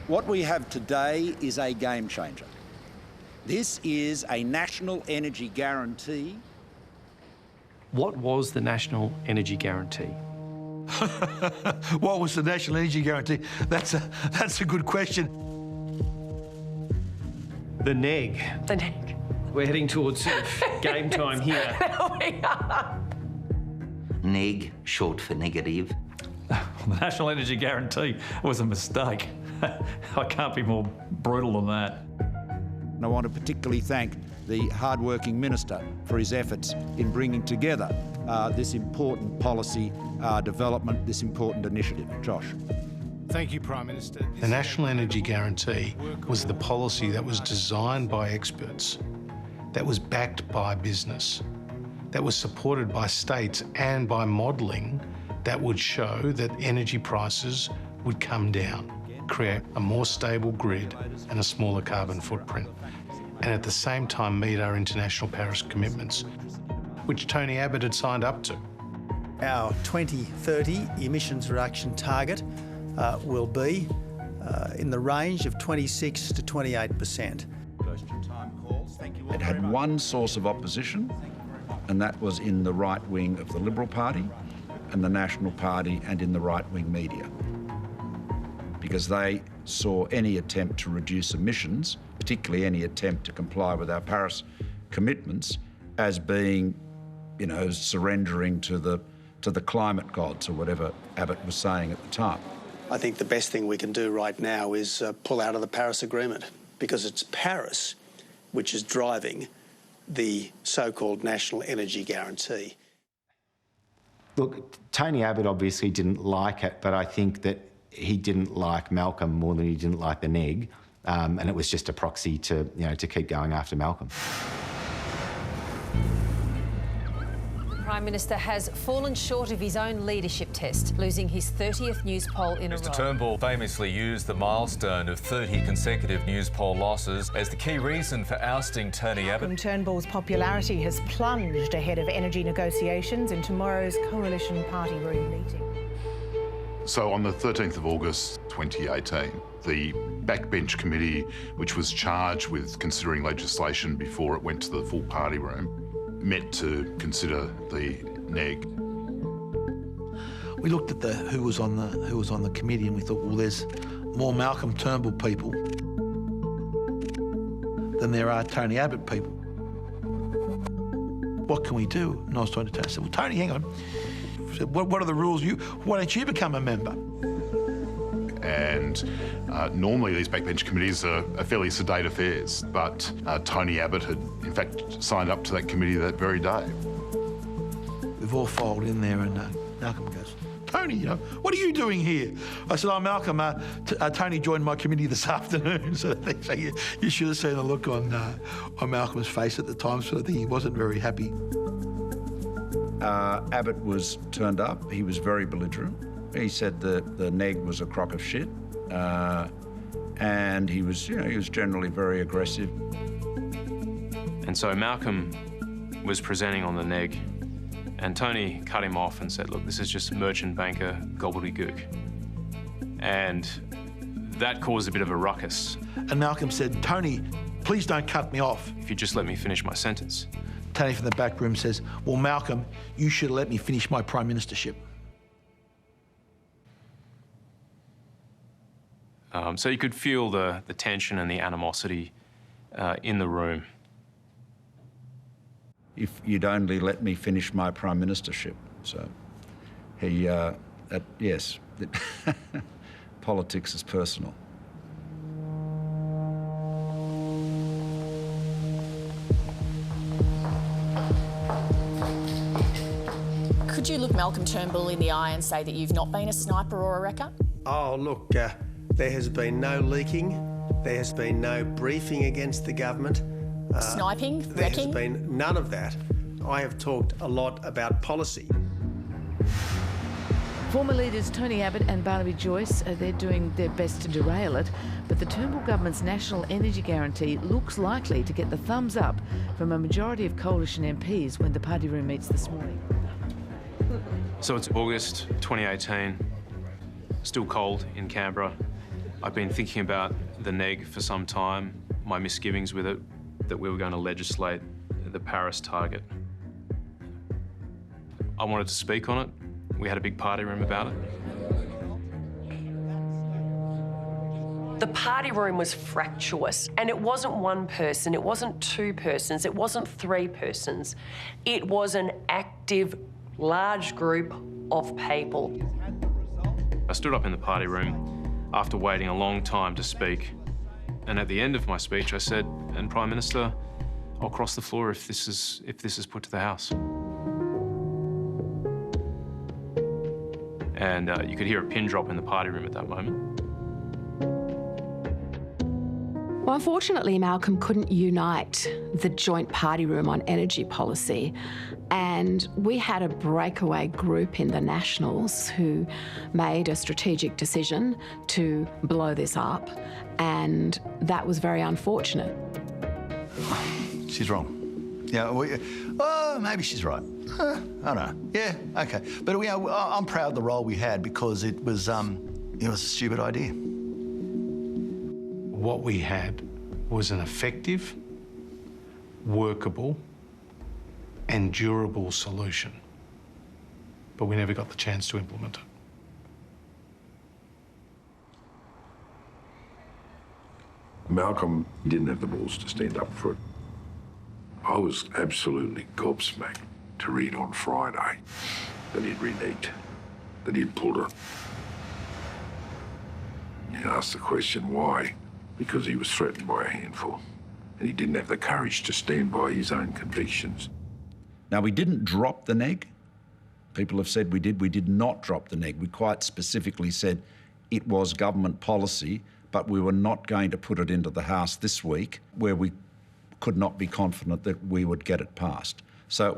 What we have today is a game changer. This is a national energy guarantee. What was the National Energy Guarantee? What was the National Energy Guarantee? That's a good question. The NEG. The NEG. We're heading towards game time here. We are. NEG, short for negative. The National Energy Guarantee was a mistake. I can't be more brutal than that. And I want to particularly thank the hard-working minister, for his efforts in bringing together this important policy development, this important initiative. Josh. Thank you, Prime Minister. The National Energy Guarantee was the policy that was designed by experts, that was backed by business, that was supported by states and by modelling that would show that energy prices would come down, create a more stable grid and a smaller carbon footprint, and at the same time meet our international Paris commitments, which Tony Abbott had signed up to. Our 2030 emissions reduction target will be in the range of 26 to 28%. It had one source of opposition, and that was in the right wing of the Liberal Party and the National Party and in the right-wing media, because they saw any attempt to reduce emissions, particularly any attempt to comply with our Paris commitments, as being, surrendering to the climate gods or whatever Abbott was saying at the time. I think the best thing we can do right now is pull out of the Paris Agreement, because it's Paris which is driving the so-called National Energy Guarantee. Look, Tony Abbott obviously didn't like it, but I think that he didn't like Malcolm more than he didn't like the neg, and it was just a proxy to keep going after Malcolm. The Prime Minister has fallen short of his own leadership test, losing his 30th news poll in a row. Mr Turnbull famously used the milestone of 30 consecutive news poll losses as the key reason for ousting Tony Abbott. Malcolm Turnbull's popularity has plunged ahead of energy negotiations in tomorrow's Coalition Party Room meeting. So on the 13th of August 2018, the backbench committee, which was charged with considering legislation before it went to the full party room, met to consider the neg. We looked at who was on the committee, and we thought, well, there's more Malcolm Turnbull people than there are Tony Abbott people. What can we do? And I was talking to Tony. I said, well, Tony, hang on. I said, what are the rules? Why don't you become a member? And normally these backbench committees are fairly sedate affairs, but Tony Abbott had in fact signed up to that committee that very day. We've all filed in there, and Malcolm goes, Tony, what are you doing here? I said, oh, Malcolm, Tony joined my committee this afternoon. So you should have seen the look on Malcolm's face at the time, so I think he wasn't very happy. Abbott was turned up. He was very belligerent. He said that the neg was a crock of shit, and he was generally very aggressive. And so Malcolm was presenting on the neg, and Tony cut him off and said, look, this is just merchant banker gobbledygook. And that caused a bit of a ruckus. And Malcolm said, Tony, please don't cut me off. If you just let me finish my sentence. Tony from the back room says, well, Malcolm, you should let me finish my prime ministership. So you could feel the tension and the animosity in the room. If you'd only let me finish my prime ministership. So he, yes, politics is personal. Could you look Malcolm Turnbull in the eye and say that you've not been a sniper or a wrecker? Oh, look, there has been no leaking. There has been no briefing against the government. Sniping? There Wrecking? has been none of that. I have talked a lot about policy. Former leaders Tony Abbott and Barnaby Joyce, they're doing their best to derail it, but the Turnbull government's National Energy Guarantee looks likely to get the thumbs up from a majority of coalition MPs when the party room meets this morning. So it's August 2018, still cold in Canberra. I've been thinking about the neg for some time, my misgivings with it, that we were going to legislate the Paris target. I wanted to speak on it. We had a big party room about it. The party room was fractious, and it wasn't one person, it wasn't two persons, it wasn't three persons. It was an active, large group of people. I stood up in the party room after waiting a long time to speak, and at the end of my speech I said, and Prime Minister, I'll cross the floor if this is put to the House. And you could hear a pin drop in the party room at that moment. Well, unfortunately, Malcolm couldn't unite the joint party room on energy policy. And we had a breakaway group in the Nationals who made a strategic decision to blow this up. And that was very unfortunate. She's wrong. Yeah, maybe she's right. I don't know. Yeah, okay. But I'm proud of the role we had because it was a stupid idea. What we had was an effective, workable, and durable solution. But we never got the chance to implement it. Malcolm didn't have the balls to stand up for it. I was absolutely gobsmacked to read on Friday that he'd reneged, that he'd pulled it. You asked the question why? Because he was threatened by a handful, and he didn't have the courage to stand by his own convictions. Now, we didn't drop the neg. People have said we did. We did not drop the neg. We quite specifically said it was government policy, but we were not going to put it into the House this week where we could not be confident that we would get it passed. So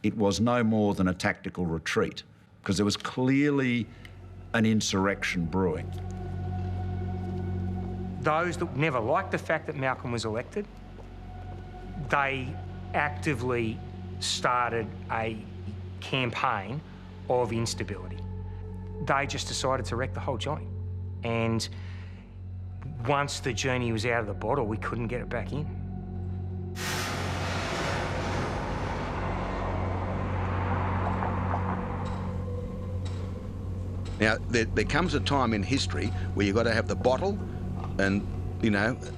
it was no more than a tactical retreat because there was clearly an insurrection brewing. Those that never liked the fact that Malcolm was elected, they actively started a campaign of instability. They just decided to wreck the whole joint. And once the genie was out of the bottle, we couldn't get it back in. Now, there comes a time in history where you've got to have the bottle and,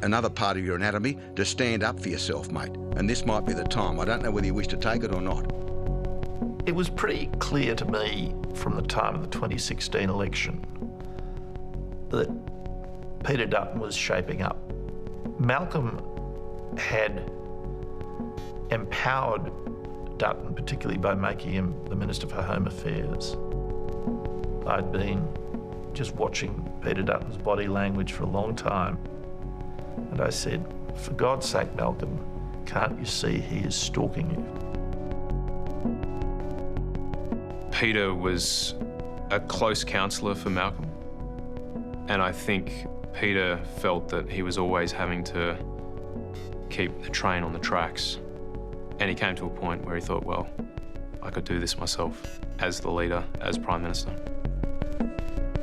another part of your anatomy to stand up for yourself, mate. And this might be the time. I don't know whether you wish to take it or not. It was pretty clear to me from the time of the 2016 election that Peter Dutton was shaping up. Malcolm had empowered Dutton, particularly by making him the Minister for Home Affairs. I'd been just watching Peter Dutton's body language for a long time, and I said, for God's sake, Malcolm, can't you see he is stalking you? Peter was a close counsellor for Malcolm, and I think Peter felt that he was always having to keep the train on the tracks. And he came to a point where he thought, well, I could do this myself as the leader, as Prime Minister.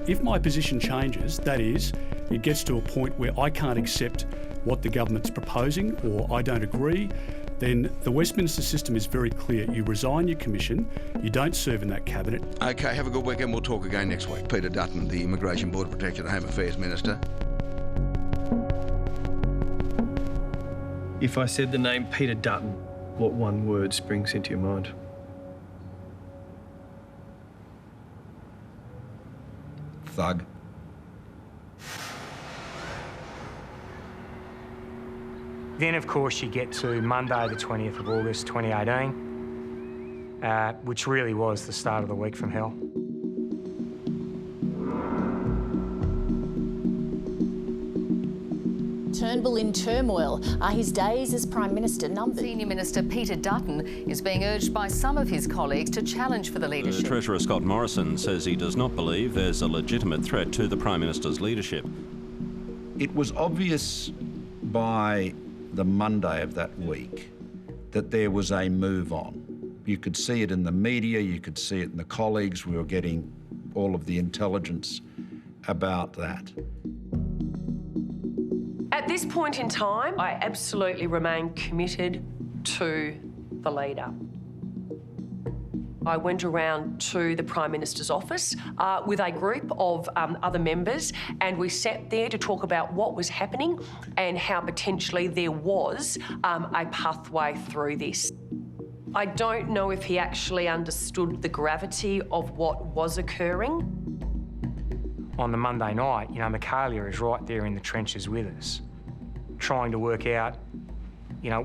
If my position changes, that is, it gets to a point where I can't accept what the government's proposing or I don't agree, then the Westminster system is very clear. You resign your commission, you don't serve in that cabinet. OK, have a good weekend. We'll talk again next week. Peter Dutton, the Immigration, Border Protection and Home Affairs Minister. If I said the name Peter Dutton, what one word springs into your mind? Thug. Then, of course, you get to Monday, the 20th of August, 2018, which really was the start of the week from hell. Turnbull in turmoil. Are his days as Prime Minister numbered? Senior Minister Peter Dutton is being urged by some of his colleagues to challenge for the leadership. Treasurer Scott Morrison says he does not believe there's a legitimate threat to the Prime Minister's leadership. It was obvious by the Monday of that week that there was a move on. You could see it in the media, you could see it in the colleagues. We were getting all of the intelligence about that. At this point in time, I absolutely remain committed to the leader. I went around to the Prime Minister's office with a group of other members, and we sat there to talk about what was happening and how potentially there was a pathway through this. I don't know if he actually understood the gravity of what was occurring. On the Monday night, Michaelia is right there in the trenches with us, trying to work out you know,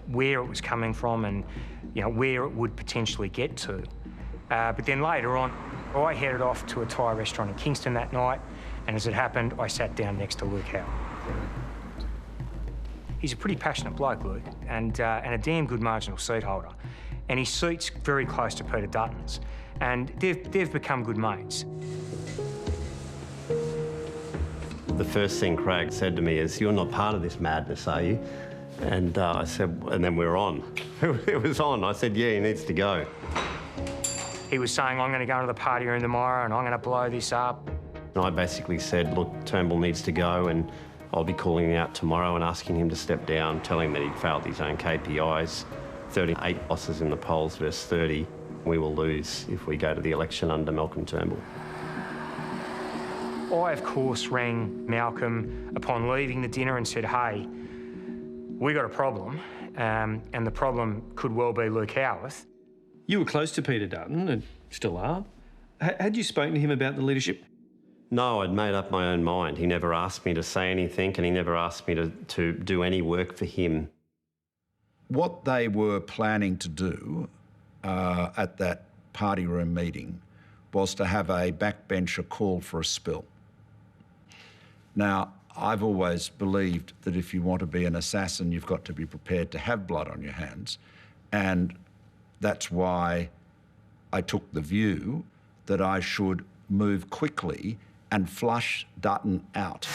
where it was coming from and, you know, where it would potentially get to. But then later on, I headed off to a Thai restaurant in Kingston that night, and as it happened, I sat down next to Luke Howard. He's a pretty passionate bloke, Luke, and a damn good marginal seat holder. And his seat's very close to Peter Dutton's, and they've become good mates. The first thing Craig said to me is, "You're not part of this madness, are you?" And I said, and then we're on. It was on. I said, yeah, he needs to go. He was saying, I'm going to go to the party room tomorrow and I'm going to blow this up. And I basically said, look, Turnbull needs to go and I'll be calling him out tomorrow and asking him to step down, telling him that he'd failed his own KPIs. 38 losses in the polls versus 30. We will lose if we go to the election under Malcolm Turnbull. I, of course, rang Malcolm upon leaving the dinner and said, hey, we got a problem, and the problem could well be Luke Howarth. You were close to Peter Dutton, and still are. Had you spoken to him about the leadership? No, I'd made up my own mind. He never asked me to say anything, and he never asked me to do any work for him. What they were planning to do at that party room meeting was to have a backbencher call for a spill. Now, I've always believed that if you want to be an assassin, you've got to be prepared to have blood on your hands. And that's why I took the view that I should move quickly and flush Dutton out.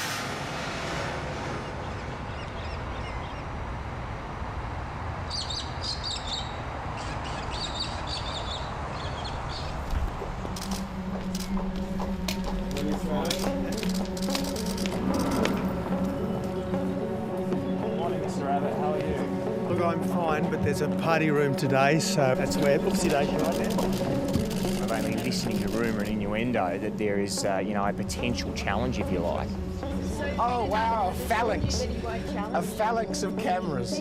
I'm fine, but there's a party room today, so that's where... Oopsie daisy right there. I've only listening to rumour and innuendo that there is, you know, a potential challenge, if you like. Oh, wow, a phalanx. A phalanx of cameras.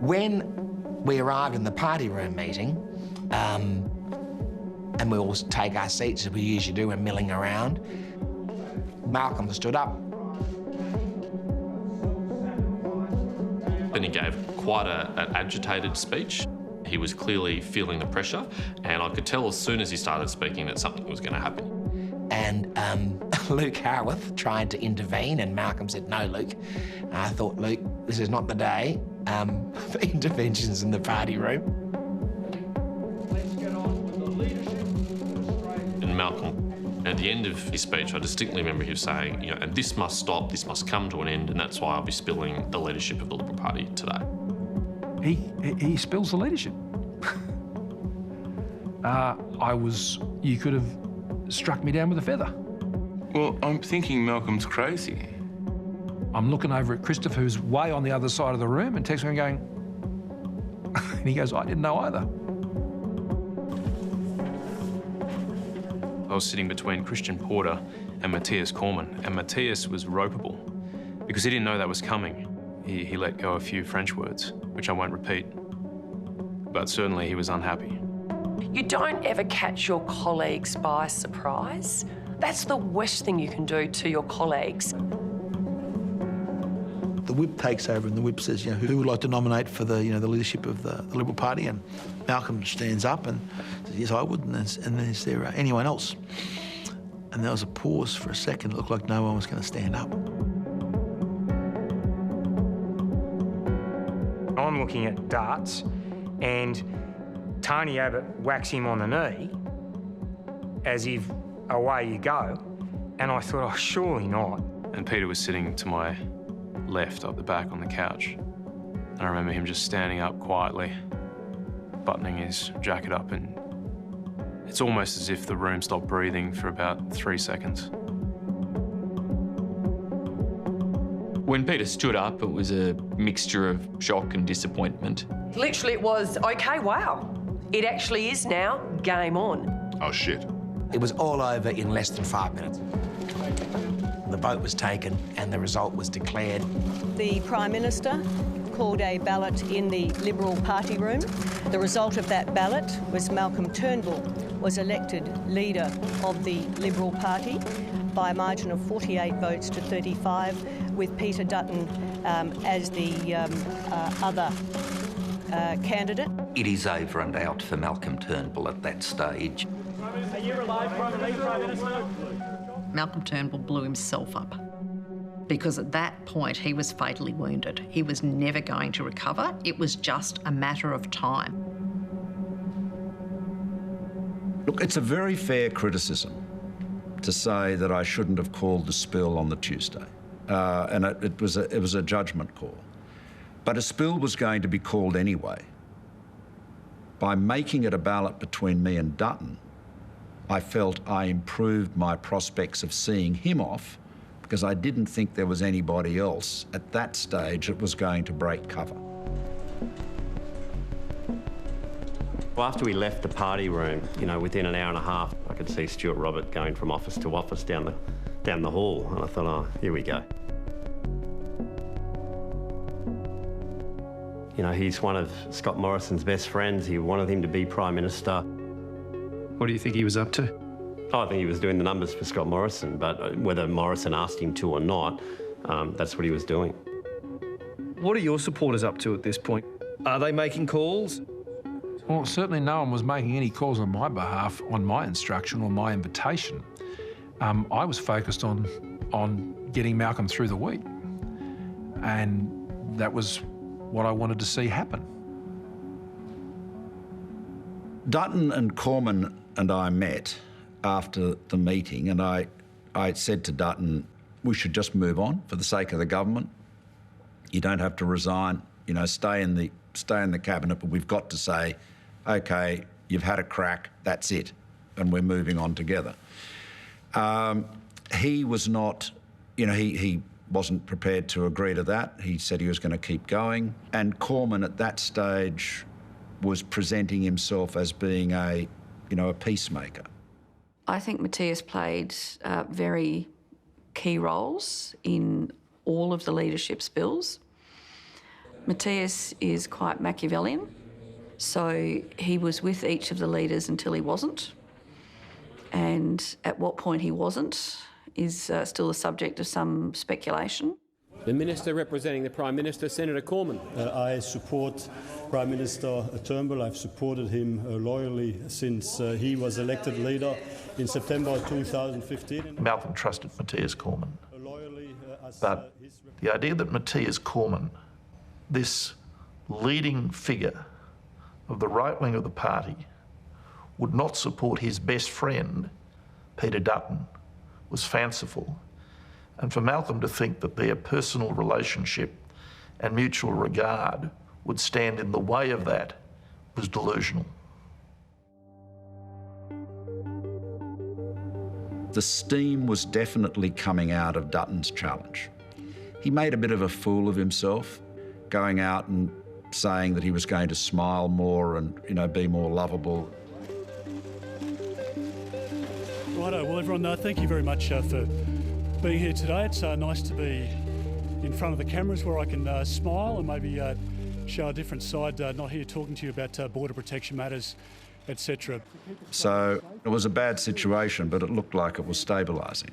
When we arrived in the party room meeting, and we all take our seats as we usually do when milling around, Malcolm stood up. And he gave quite an agitated speech. He was clearly feeling the pressure, and I could tell as soon as he started speaking that something was going to happen. And Luke Howarth tried to intervene, and Malcolm said, no, Luke. I thought, Luke, this is not the day for interventions in the party room. And Malcolm, at the end of his speech, I distinctly remember him saying, you know, and this must stop, this must come to an end, and that's why I'll be spilling the leadership of the Liberal Party today. He spills the leadership. You could have struck me down with a feather. Well, I'm thinking Malcolm's crazy. I'm looking over at Christopher, who's way on the other side of the room, and texting him going, and he goes, I didn't know either. I was sitting between Christian Porter and Matthias Cormann, and Matthias was ropeable because he didn't know that was coming. He let go a few French words, which I won't repeat, but certainly he was unhappy. You don't ever catch your colleagues by surprise. That's the worst thing you can do to your colleagues. The whip takes over and the whip says, you know, who would like to nominate for the, you know, the leadership of the Liberal Party? And Malcolm stands up and says, yes, I would. And is there anyone else? And there was a pause for a second. It looked like no one was going to stand up. I'm looking at darts and Tony Abbott whacks him on the knee as if away you go. And I thought, oh, surely not. And Peter was sitting to my left up the back on the couch. And I remember him just standing up quietly, buttoning his jacket up, and it's almost as if the room stopped breathing for about 3 seconds. When Peter stood up, it was a mixture of shock and disappointment. Literally, it was, okay, wow. It actually is now game on. Oh, shit. It was all over in less than 5 minutes. The vote was taken and the result was declared. The Prime Minister called a ballot in the Liberal Party room. The result of that ballot was Malcolm Turnbull was elected leader of the Liberal Party by a margin of 48 votes to 35, with Peter Dutton as the other candidate. It is over and out for Malcolm Turnbull at that stage. Are you alive, Prime Minister? Malcolm Turnbull blew himself up because at that point he was fatally wounded. He was never going to recover. It was just a matter of time. Look, it's a very fair criticism to say that I shouldn't have called the spill on the Tuesday, and it was a judgment call. But a spill was going to be called anyway. By making it a ballot between me and Dutton, I felt I improved my prospects of seeing him off because I didn't think there was anybody else at that stage that was going to break cover. Well, after we left the party room, you know, within an hour and a half, I could see Stuart Robert going from office to office down the hall, and I thought, oh, here we go. You know, he's one of Scott Morrison's best friends. He wanted him to be Prime Minister. What do you think he was up to? Oh, I think he was doing the numbers for Scott Morrison, but whether Morrison asked him to or not, that's what he was doing. What are your supporters up to at this point? Are they making calls? Well, certainly no one was making any calls on my behalf on my instruction or my invitation. I was focused on getting Malcolm through the week, and that was what I wanted to see happen. Dutton and Cormann and I met after the meeting, and I said to Dutton, we should just move on for the sake of the government. You don't have to resign, you know, stay in the cabinet, but we've got to say, okay, you've had a crack, that's it, and we're moving on together. He was not, you know, he wasn't prepared to agree to that. He said he was going to keep going, and Cormann at that stage was presenting himself as being a peacemaker. I think Matthias played very key roles in all of the leadership spills. Matthias is quite Machiavellian, so he was with each of the leaders until he wasn't. And at what point he wasn't is still the subject of some speculation. The Minister representing the Prime Minister, Senator Cormann. I support Prime Minister Turnbull. I've supported him loyally since he was elected leader in September 2015. Malcolm trusted Matthias Cormann. But the idea that Matthias Cormann, this leading figure of the right wing of the party, would not support his best friend, Peter Dutton, was fanciful. And for Malcolm to think that their personal relationship and mutual regard would stand in the way of that was delusional. The steam was definitely coming out of Dutton's challenge. He made a bit of a fool of himself, going out and saying that he was going to smile more and, you know, be more lovable. Righto, well everyone, thank you very much for being here today. It's nice to be in front of the cameras where I can smile and maybe show a different side, not here talking to you about border protection matters, etc. So it was a bad situation, but it looked like it was stabilising.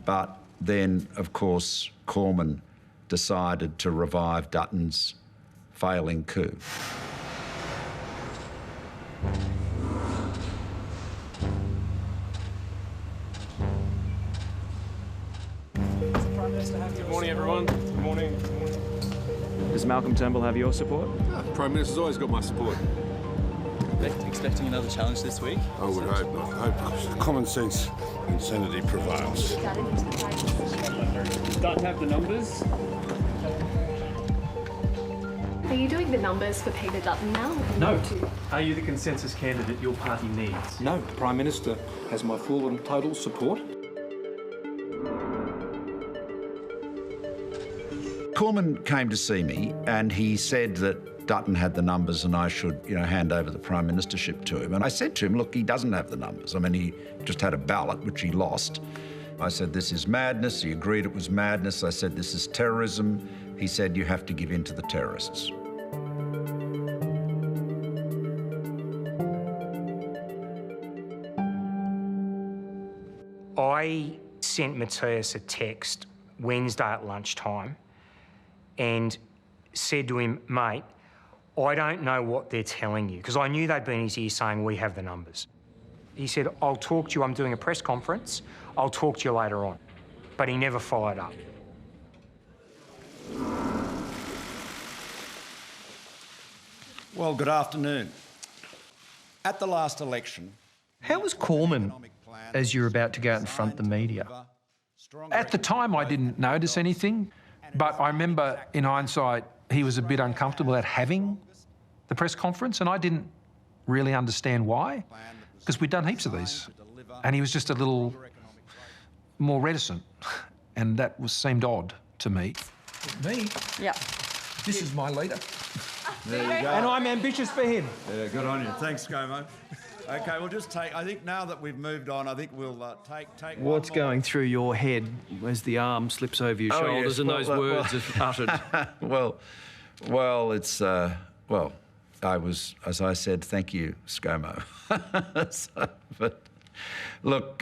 But then, of course, Cormann decided to revive Dutton's failing coup. Good morning, everyone. Good morning. Does Malcolm Turnbull have your support? Prime Minister's always got my support. Expecting another challenge this week? I would hope not. I hope common sense and sanity prevails. Don't have the numbers. Are you doing the numbers for Peter Dutton now? No. Are you the consensus candidate your party needs? No. The Prime Minister has my full and total support. Cormann came to see me and he said that Dutton had the numbers and I should, you know, hand over the Prime Ministership to him. And I said to him, look, he doesn't have the numbers. I mean, he just had a ballot, which he lost. I said, this is madness. He agreed it was madness. I said, this is terrorism. He said, you have to give in to the terrorists. sent Matthias a text Wednesday at lunchtime and said to him, mate, I don't know what they're telling you, because I knew they'd been in his ear saying, we have the numbers. He said, I'll talk to you, I'm doing a press conference, I'll talk to you later on. But he never followed up. Well, good afternoon. At the last election... How was Cormann as you're about to go out and front the media? At the time, I didn't notice anything, but I remember, in hindsight, he was a bit uncomfortable at having the press conference, and I didn't really understand why, because we'd done heaps of these, and he was just a little more reticent, and that seemed odd to me. Me? Yeah. This is my leader. There you go. And I'm ambitious for him. Yeah, good on you. Thanks, ScoMo. OK, we'll just take... I think now that we've moved on, I think we'll take What's going through your head as the arm slips over your shoulders and those words are uttered? well, it's... well, I was, as I said, thank you, ScoMo. But, look,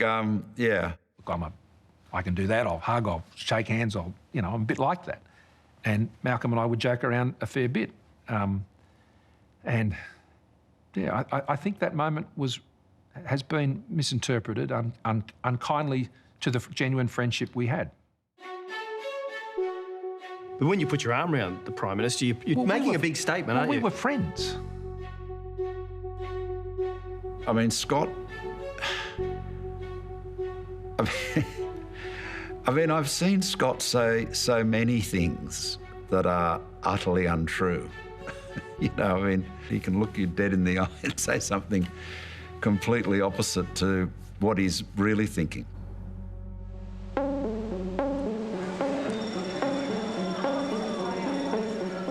yeah. Look, I can do that, I'll hug, I'll shake hands, I'm a bit like that. And Malcolm and I would joke around a fair bit. And, yeah, I think that moment has been misinterpreted unkindly to the genuine friendship we had. But when you put your arm around the Prime Minister, you're making a big statement, aren't you? We were friends. I mean, Scott... I mean, I've seen Scott say so many things that are utterly untrue. I mean, he can look you dead in the eye and say something completely opposite to what he's really thinking.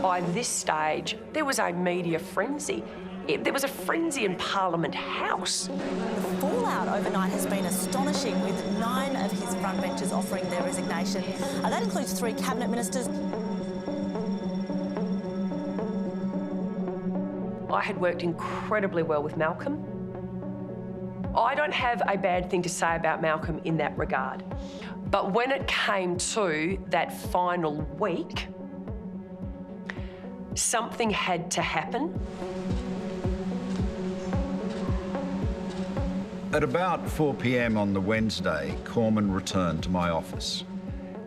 By this stage, there was a media frenzy. There was a frenzy in Parliament House. The fallout overnight has been astonishing, with 9 of his frontbenchers offering their resignation. That includes 3 cabinet ministers. I had worked incredibly well with Malcolm. I don't have a bad thing to say about Malcolm in that regard. But when it came to that final week, something had to happen. At about 4 p.m. on the Wednesday, Cormann returned to my office.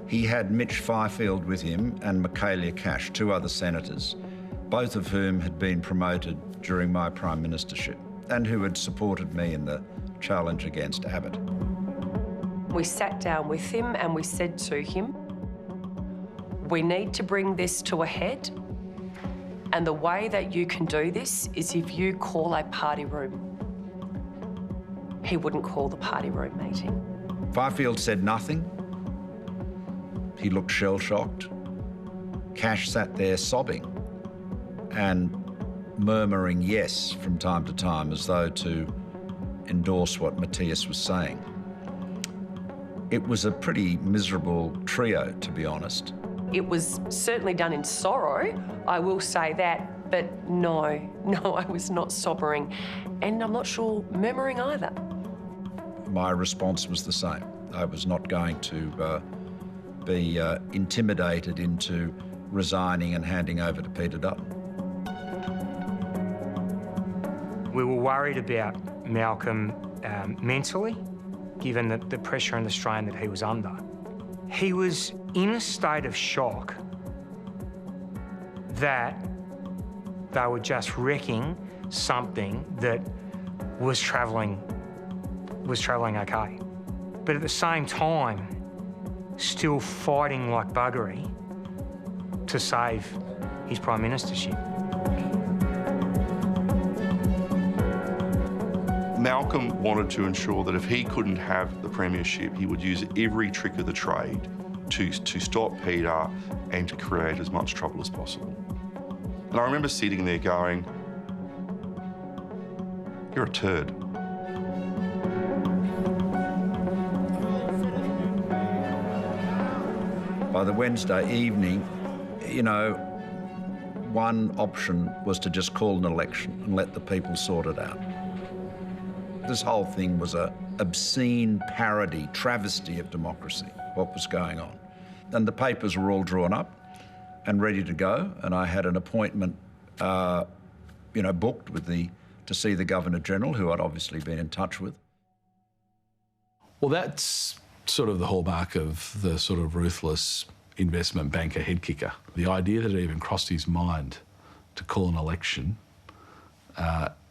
He had Mitch Fifield with him and Michaelia Cash, 2 other senators, both of whom had been promoted during my Prime Ministership and who had supported me in the challenge against Abbott. We sat down with him and we said to him, we need to bring this to a head, and the way that you can do this is if you call a party room. He wouldn't call the party room meeting. Fifield said nothing. He looked shell-shocked. Cash sat there sobbing and murmuring yes from time to time, as though to endorse what Matthias was saying. It was a pretty miserable trio, to be honest. It was certainly done in sorrow, I will say that, but no, I was not sobbering, and I'm not sure murmuring either. My response was the same. I was not going to be intimidated into resigning and handing over to Peter Dutton. We were worried about Malcolm mentally, given the pressure and the strain that he was under. He was in a state of shock that they were just wrecking something that was travelling okay. But at the same time, still fighting like buggery to save his Prime Ministership. Malcolm wanted to ensure that if he couldn't have the premiership, he would use every trick of the trade to stop Peter and to create as much trouble as possible. And I remember sitting there going, you're a turd. By the Wednesday evening, one option was to just call an election and let the people sort it out. This whole thing was a obscene parody, travesty of democracy, what was going on. And the papers were all drawn up and ready to go, and I had an appointment, booked with to see the Governor-General, who I'd obviously been in touch with. Well, that's sort of the hallmark of the sort of ruthless investment banker head kicker. The idea that it even crossed his mind to call an election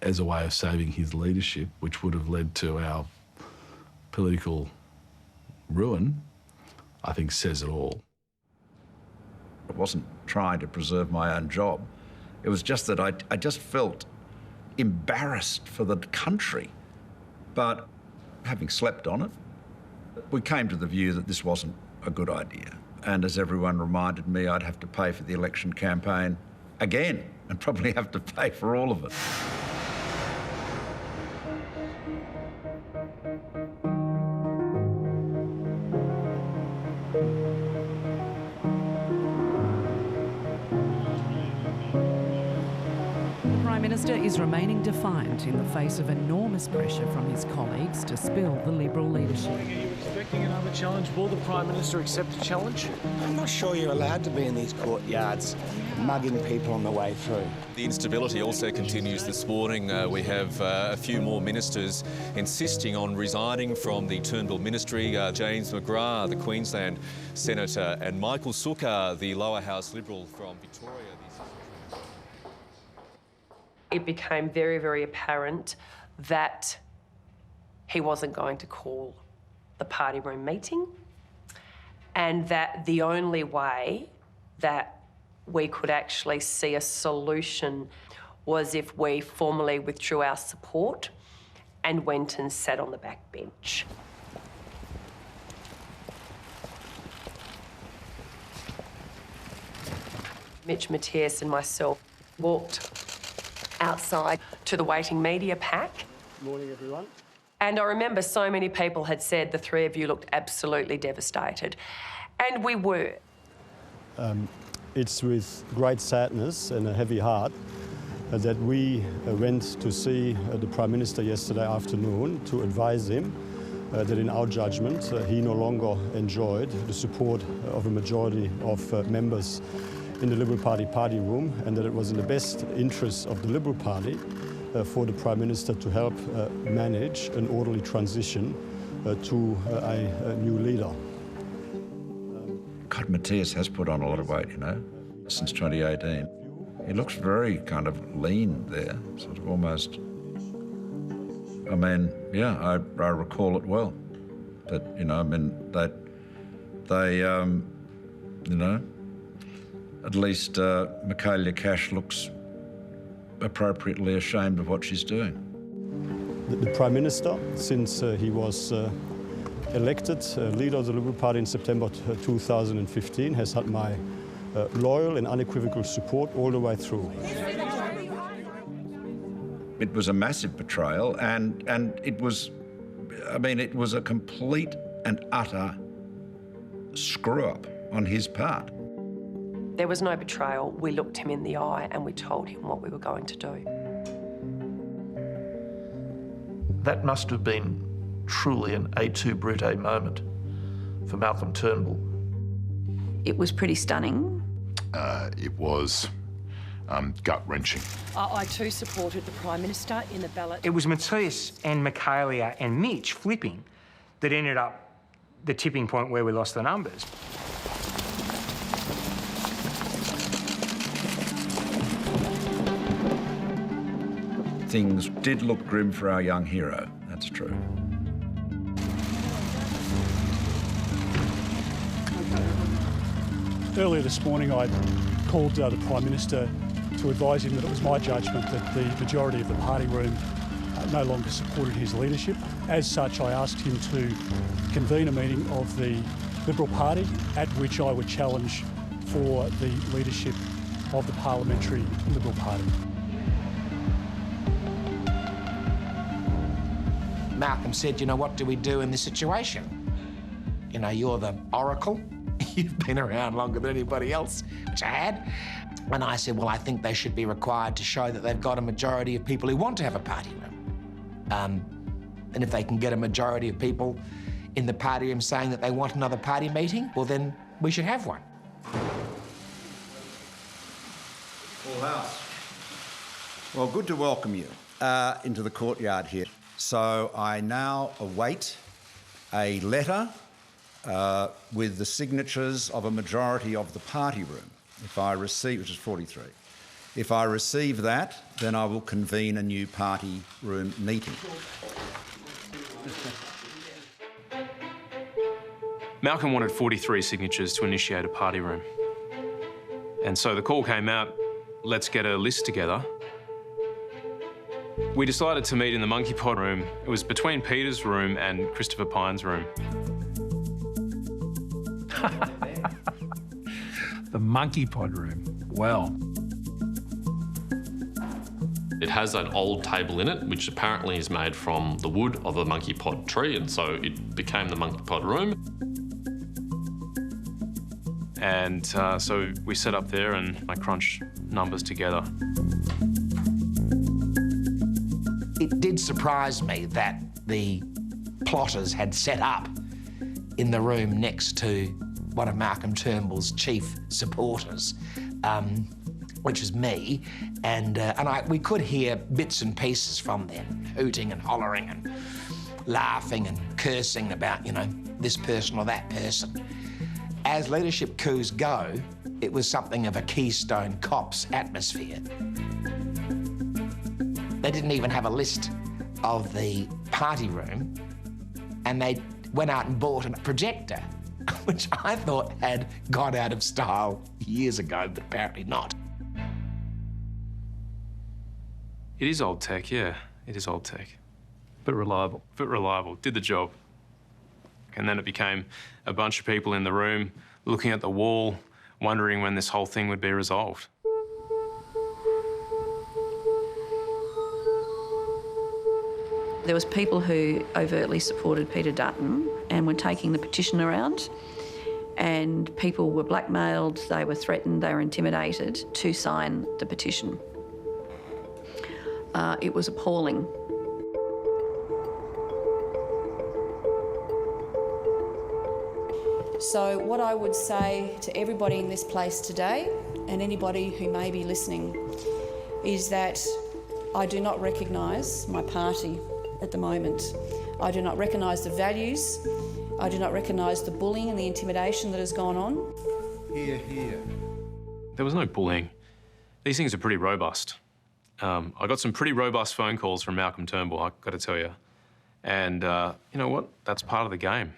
as a way of saving his leadership, which would have led to our political ruin, I think says it all. I wasn't trying to preserve my own job. It was just that I just felt embarrassed for the country. But having slept on it, we came to the view that this wasn't a good idea. And as everyone reminded me, I'd have to pay for the election campaign again and probably have to pay for all of it. The Minister is remaining defiant in the face of enormous pressure from his colleagues to spill the Liberal leadership. Are you expecting another challenge? Will the Prime Minister accept a challenge? I'm not sure you're allowed to be in these courtyards mugging people on the way through. The instability also continues this morning. We have a few more ministers insisting on resigning from the Turnbull ministry. James McGrath, the Queensland Senator, and Michael Sukkar, the Lower House Liberal from Victoria. It became very, very apparent that he wasn't going to call the party room meeting, and that the only way that we could actually see a solution was if we formally withdrew our support and went and sat on the back bench. Mitch, Matthias and myself walked outside to the waiting media pack. Morning, everyone. And I remember so many people had said the three of you looked absolutely devastated. And we were. It's with great sadness and a heavy heart that we went to see the Prime Minister yesterday afternoon to advise him that in our judgment he no longer enjoyed the support of a majority of members in the Liberal Party room, and that it was in the best interests of the Liberal Party for the Prime Minister to help manage an orderly transition to a new leader. God, Matthias has put on a lot of weight, since 2018. He looks very kind of lean there, sort of almost. I mean, yeah, I recall it well. That, at least Michaelia Cash looks appropriately ashamed of what she's doing. The Prime Minister, since he was elected leader of the Liberal Party in September 2015, has had my loyal and unequivocal support all the way through. It was a massive betrayal, and it was a complete and utter screw-up on his part. There was no betrayal. We looked him in the eye and we told him what we were going to do. That must have been truly an et tu Brute moment for Malcolm Turnbull. It was pretty stunning. It was gut-wrenching. I too supported the Prime Minister in the ballot. It was Matthias and Michaelia and Mitch flipping that ended up the tipping point where we lost the numbers. Things did look grim for our young hero, that's true. Earlier this morning, I called the Prime Minister to advise him that it was my judgment that the majority of the party room no longer supported his leadership. As such, I asked him to convene a meeting of the Liberal Party at which I would challenge for the leadership of the Parliamentary Liberal Party. Malcolm said, what do we do in this situation? You're the oracle. You've been around longer than anybody else, which I had. And I said, well, I think they should be required to show that they've got a majority of people who want to have a party room. And if they can get a majority of people in the party room saying that they want another party meeting, well, then we should have one. Full house. Well, good to welcome you into the courtyard here. So I now await a letter with the signatures of a majority of the party room. If I receive, which is 43. If I receive that, then I will convene a new party room meeting. Malcolm wanted 43 signatures to initiate a party room. And so the call came out, let's get a list together. We decided to meet in the monkey pod room. It was between Peter's room and Christopher Pine's room. The monkey pod room. Well. It has that old table in it, which apparently is made from the wood of a monkey pod tree, and so it became the monkey pod room. And so we set up there and I crunched numbers together. It did surprise me that the plotters had set up in the room next to one of Malcolm Turnbull's chief supporters, which is me, and we could hear bits and pieces from them, hooting and hollering and laughing and cursing about, you know, this person or that person. As leadership coups go, it was something of a Keystone Cops atmosphere. They didn't even have a list of the party room, and they went out and bought a projector, which I thought had gone out of style years ago, but apparently not. It is old tech, yeah. It is old tech. But reliable. But reliable. Did the job. And then it became a bunch of people in the room looking at the wall, wondering when this whole thing would be resolved. There was people who overtly supported Peter Dutton and were taking the petition around, and people were blackmailed, they were threatened, they were intimidated to sign the petition. It was appalling. So what I would say to everybody in this place today, and anybody who may be listening, is that I do not recognise my party at the moment. I do not recognise the values. I do not recognise the bullying and the intimidation that has gone on. Hear, hear. There was no bullying. These things are pretty robust. I got some pretty robust phone calls from Malcolm Turnbull, I've got to tell you. And you know what? That's part of the game.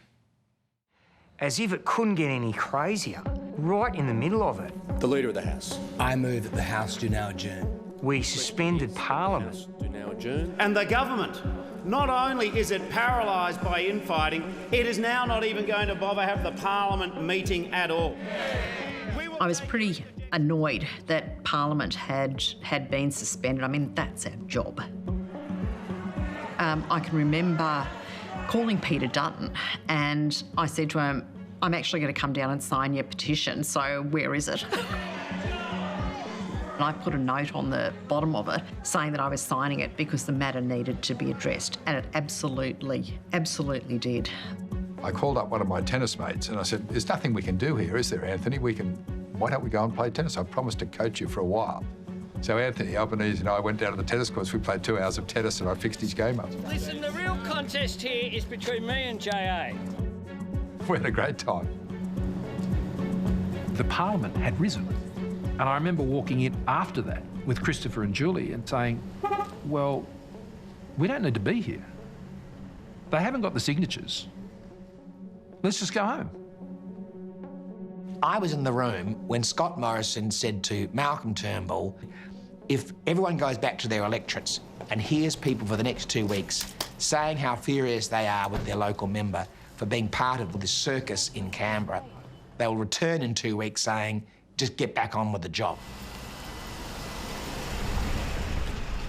As if it couldn't get any crazier, right in the middle of it. The Leader of the House. I move that the House do now adjourn. We suspended Parliament. Do now adjourn. And the government, not only is it paralysed by infighting, it is now not even going to bother have the Parliament meeting at all. I was pretty annoyed that Parliament had been suspended. I mean, that's our job. I can remember calling Peter Dutton and I said to him, I'm actually going to come down and sign your petition, so where is it? And I put a note on the bottom of it saying that I was signing it because the matter needed to be addressed, and it absolutely, absolutely did. I called up one of my tennis mates and I said, there's nothing we can do here, is there, Anthony? Why don't we go and play tennis? I promised to coach you for a while. So Anthony Albanese and I went down to the tennis courts. We played 2 hours of tennis and I fixed his game up. Listen, the real contest here is between me and J.A. We had a great time. The Parliament had risen. And I remember walking in after that with Christopher and Julie and saying, well, we don't need to be here. They haven't got the signatures. Let's just go home. I was in the room when Scott Morrison said to Malcolm Turnbull, if everyone goes back to their electorates and hears people for the next 2 weeks saying how furious they are with their local member for being part of this circus in Canberra, they will return in 2 weeks saying, just get back on with the job.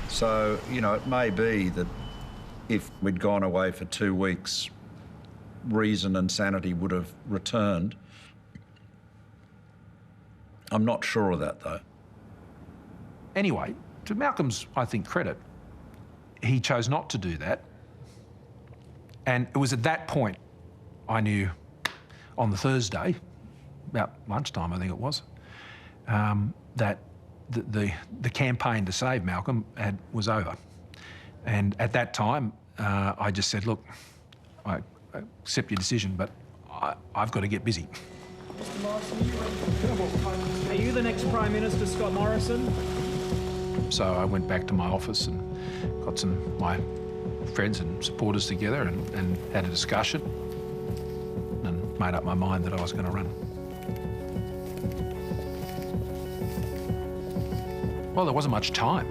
So, you know, it may be that if we'd gone away for 2 weeks, reason and sanity would have returned. I'm not sure of that, though. Anyway, to Malcolm's, I think, credit, he chose not to do that. And it was at that point I knew on the Thursday, about lunchtime I think it was, that the campaign to save Malcolm was over. And at that time, I just said, look, I accept your decision, but I've got to get busy. Mr. Morrison, are you the next Prime Minister, Scott Morrison? So I went back to my office and got my friends and supporters together and had a discussion and made up my mind that I was going to run. Well, there wasn't much time.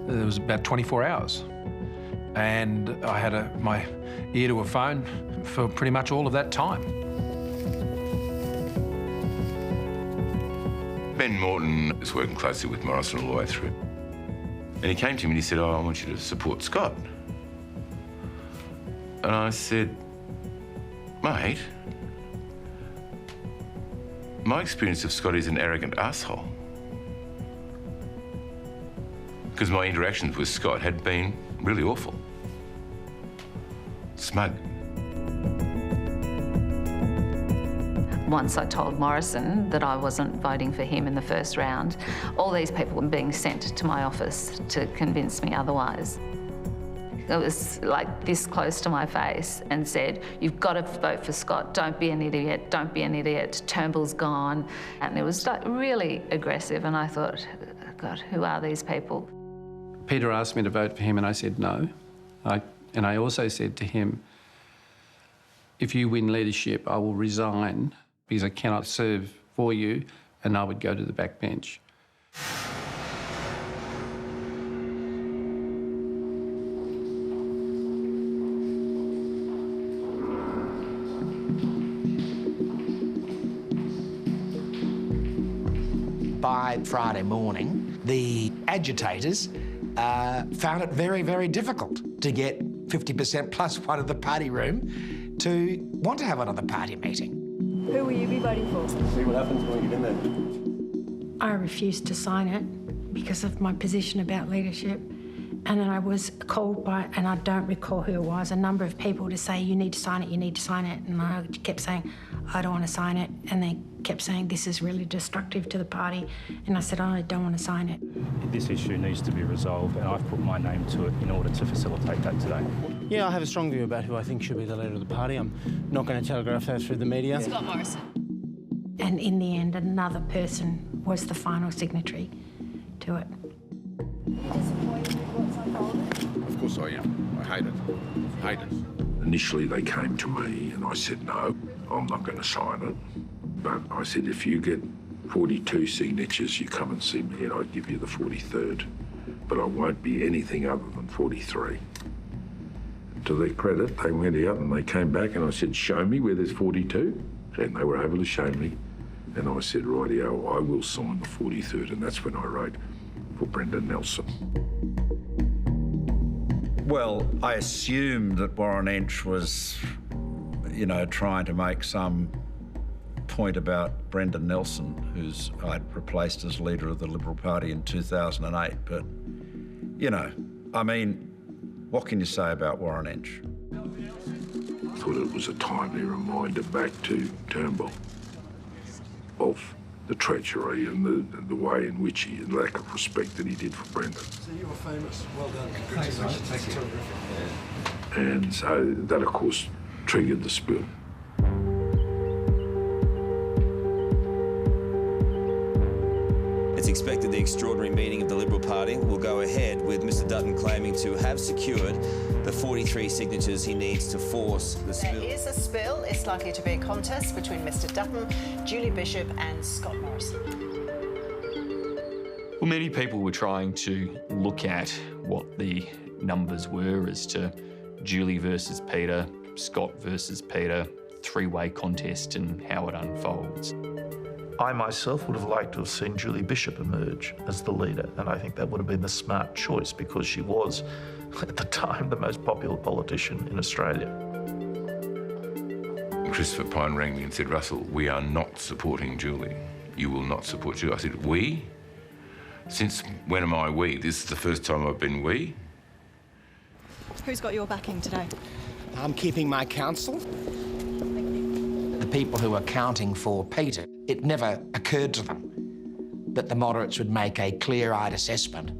There was about 24 hours. And I had my ear to a phone for pretty much all of that time. Ben Morton was working closely with Morrison all the way through. And he came to me and he said, I want you to support Scott. And I said, mate, my experience of Scott is an arrogant asshole. Because my interactions with Scott had been really awful. Smug. Once I told Morrison that I wasn't voting for him in the first round, all these people were being sent to my office to convince me otherwise. It was like this close to my face and said, you've got to vote for Scott, don't be an idiot, don't be an idiot, Turnbull's gone. And it was like really aggressive, and I thought, God, who are these people? Peter asked me to vote for him and I said no. And I also said to him, if you win leadership, I will resign because I cannot serve for you, and I would go to the backbench. By Friday morning, the agitators found it very, very difficult to get 50% plus one of the party room to want to have another party meeting. Who will you be voting for? See what happens when you get in there. I refused to sign it because of my position about leadership. And then I was called by, and I don't recall who it was, a number of people to say, you need to sign it, you need to sign it. And I kept saying, I don't want to sign it. And they kept saying, this is really destructive to the party. And I said, I don't want to sign it. This issue needs to be resolved, and I've put my name to it in order to facilitate that today. Yeah, I have a strong view about who I think should be the leader of the party. I'm not going to telegraph that through the media. Scott Morrison. And in the end, another person was the final signatory to it. Of course I am. I hate it. Hate it. Initially they came to me and I said, no, I'm not going to sign it. But I said, if you get 42 signatures, you come and see me and I'd give you the 43rd. But I won't be anything other than 43. To their credit, they went out and they came back and I said, show me where there's 42. And they were able to show me. And I said, rightio, I will sign the 43rd. And that's when I wrote for Brendan Nelson. Well, I assumed that Warren Entsch was, you know, trying to make some point about Brendan Nelson, who's I'd replaced as leader of the Liberal Party in 2008. But, you know, I mean, what can you say about Warren Entsch? I thought it was a timely reminder back to Turnbull of the treachery and the way in which he, and lack of respect that he did for Brendan. So you were famous. Well done. Congratulations. Thank you. And so that, of course, triggered the spill. It's expected the extraordinary meeting of the Liberal Party will go ahead, with Mr Dutton claiming to have secured the 43 signatures he needs to force the spill. There is a spill. It's likely to be a contest between Mr Dutton, Julie Bishop and Scott Morrison. Well, many people were trying to look at what the numbers were as to Julie versus Peter, Scott versus Peter, three-way contest and how it unfolds. I myself would have liked to have seen Julie Bishop emerge as the leader, and I think that would have been the smart choice because she was, at the time, the most popular politician in Australia. Christopher Pyne rang me and said, Russell, we are not supporting Julie. You will not support Julie. I said, we? Since when am I we? This is the first time I've been we. Who's got your backing today? I'm keeping my counsel. The people who were counting for Peter, it never occurred to them that the moderates would make a clear-eyed assessment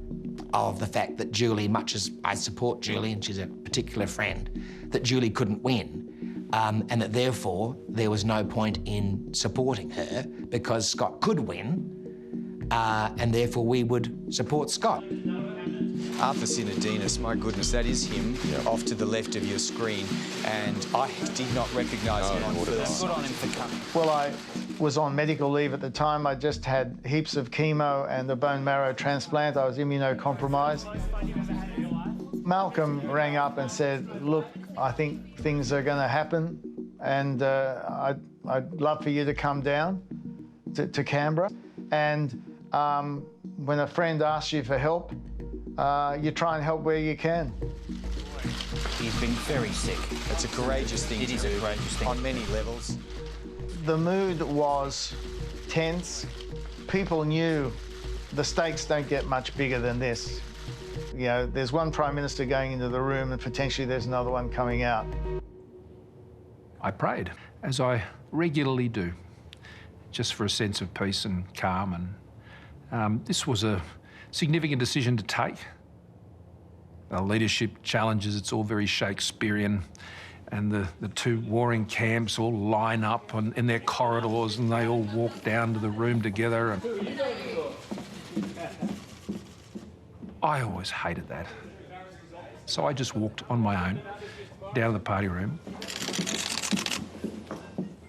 of the fact that Julie, much as I support Julie and she's a particular friend, that Julie couldn't win, and that therefore there was no point in supporting her because Scott could win, and therefore we would support Scott. Arthur Sinodinos, my goodness, that is him, off to the left of your screen, and I did not recognise him on first. Good on him for coming. Well, I was on medical leave at the time. I just had heaps of chemo and a bone marrow transplant. I was immunocompromised. Malcolm rang up and said, look, I think things are going to happen, and I'd love for you to come down to Canberra. And when a friend asks you for help, you try and help where you can. He's been very sick. It's a courageous thing to do. It is a courageous thing. On many levels. The mood was tense. People knew the stakes don't get much bigger than this. You know, there's one Prime Minister going into the room and potentially there's another one coming out. I prayed, as I regularly do, just for a sense of peace and calm. And this was a significant decision to take. Leadership challenges, it's all very Shakespearean, and the two warring camps all line up in their corridors and they all walk down to the room together. And I always hated that. So I just walked on my own down to the party room.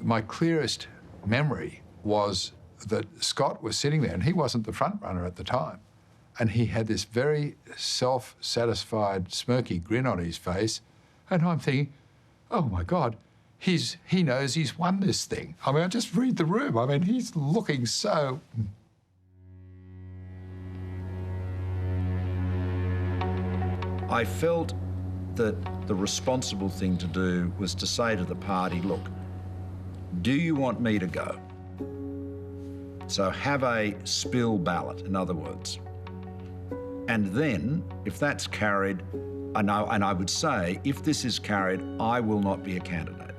My clearest memory was that Scott was sitting there, and he wasn't the front runner at the time. And he had this very self-satisfied, smirky grin on his face. And I'm thinking, oh, my God, he knows he's won this thing. I mean, I just read the room. I mean, he's looking so... I felt that the responsible thing to do was to say to the party, look, do you want me to go? So have a spill ballot, in other words. And then, if that's carried, and I would say, if this is carried, I will not be a candidate.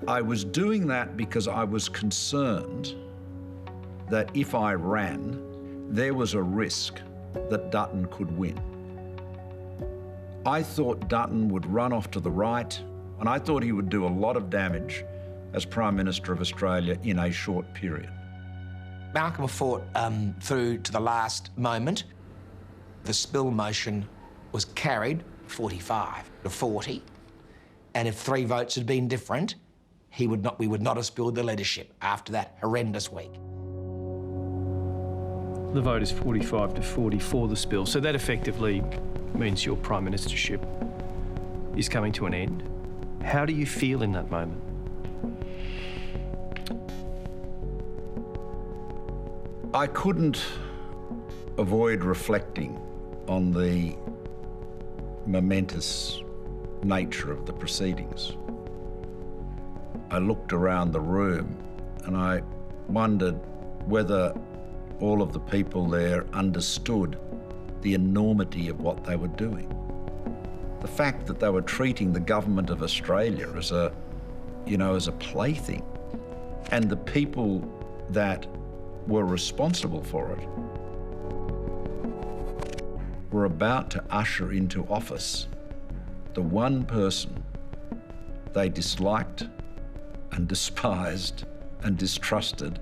I was doing that because I was concerned that if I ran, there was a risk that Dutton could win. I thought Dutton would run off to the right, and I thought he would do a lot of damage as Prime Minister of Australia in a short period. Malcolm fought through to the last moment. The spill motion was carried 45 to 40, and if 3 votes had been different, we would not have spilled the leadership after that horrendous week. The vote is 45 to 40 for the spill, so that effectively means your Prime Ministership is coming to an end. How do you feel in that moment? I couldn't avoid reflecting on the momentous nature of the proceedings. I looked around the room and I wondered whether all of the people there understood the enormity of what they were doing. The fact that they were treating the government of Australia as a plaything, and the people that were responsible for it were about to usher into office the one person they disliked and despised and distrusted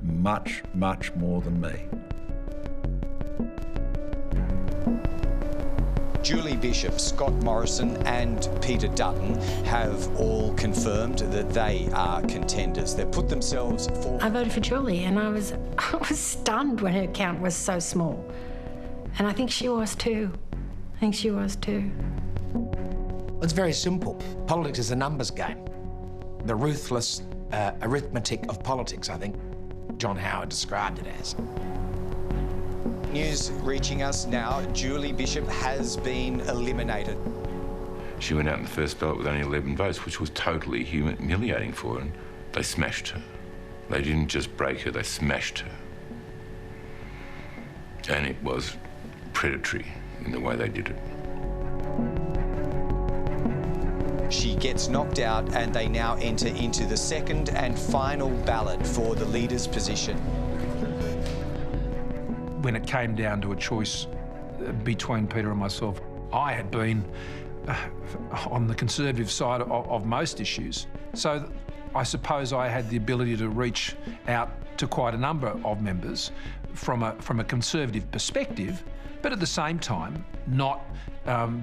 much, much more than me. Julie Bishop, Scott Morrison and Peter Dutton have all confirmed that they are contenders. They've put themselves forward. I voted for Julie, and I was stunned when her count was so small. And I think she was too. It's very simple. Politics is a numbers game. The ruthless arithmetic of politics, I think John Howard described it as. News reaching us now, Julie Bishop has been eliminated. She went out in the first ballot with only 11 votes, which was totally humiliating for her, and they smashed her. They didn't just break her, they smashed her. And it was predatory in the way they did it. She gets knocked out and they now enter into the second and final ballot for the leader's position. When it came down to a choice between Peter and myself, I had been on the Conservative side of most issues. So I suppose I had the ability to reach out to quite a number of members from a Conservative perspective, but at the same time not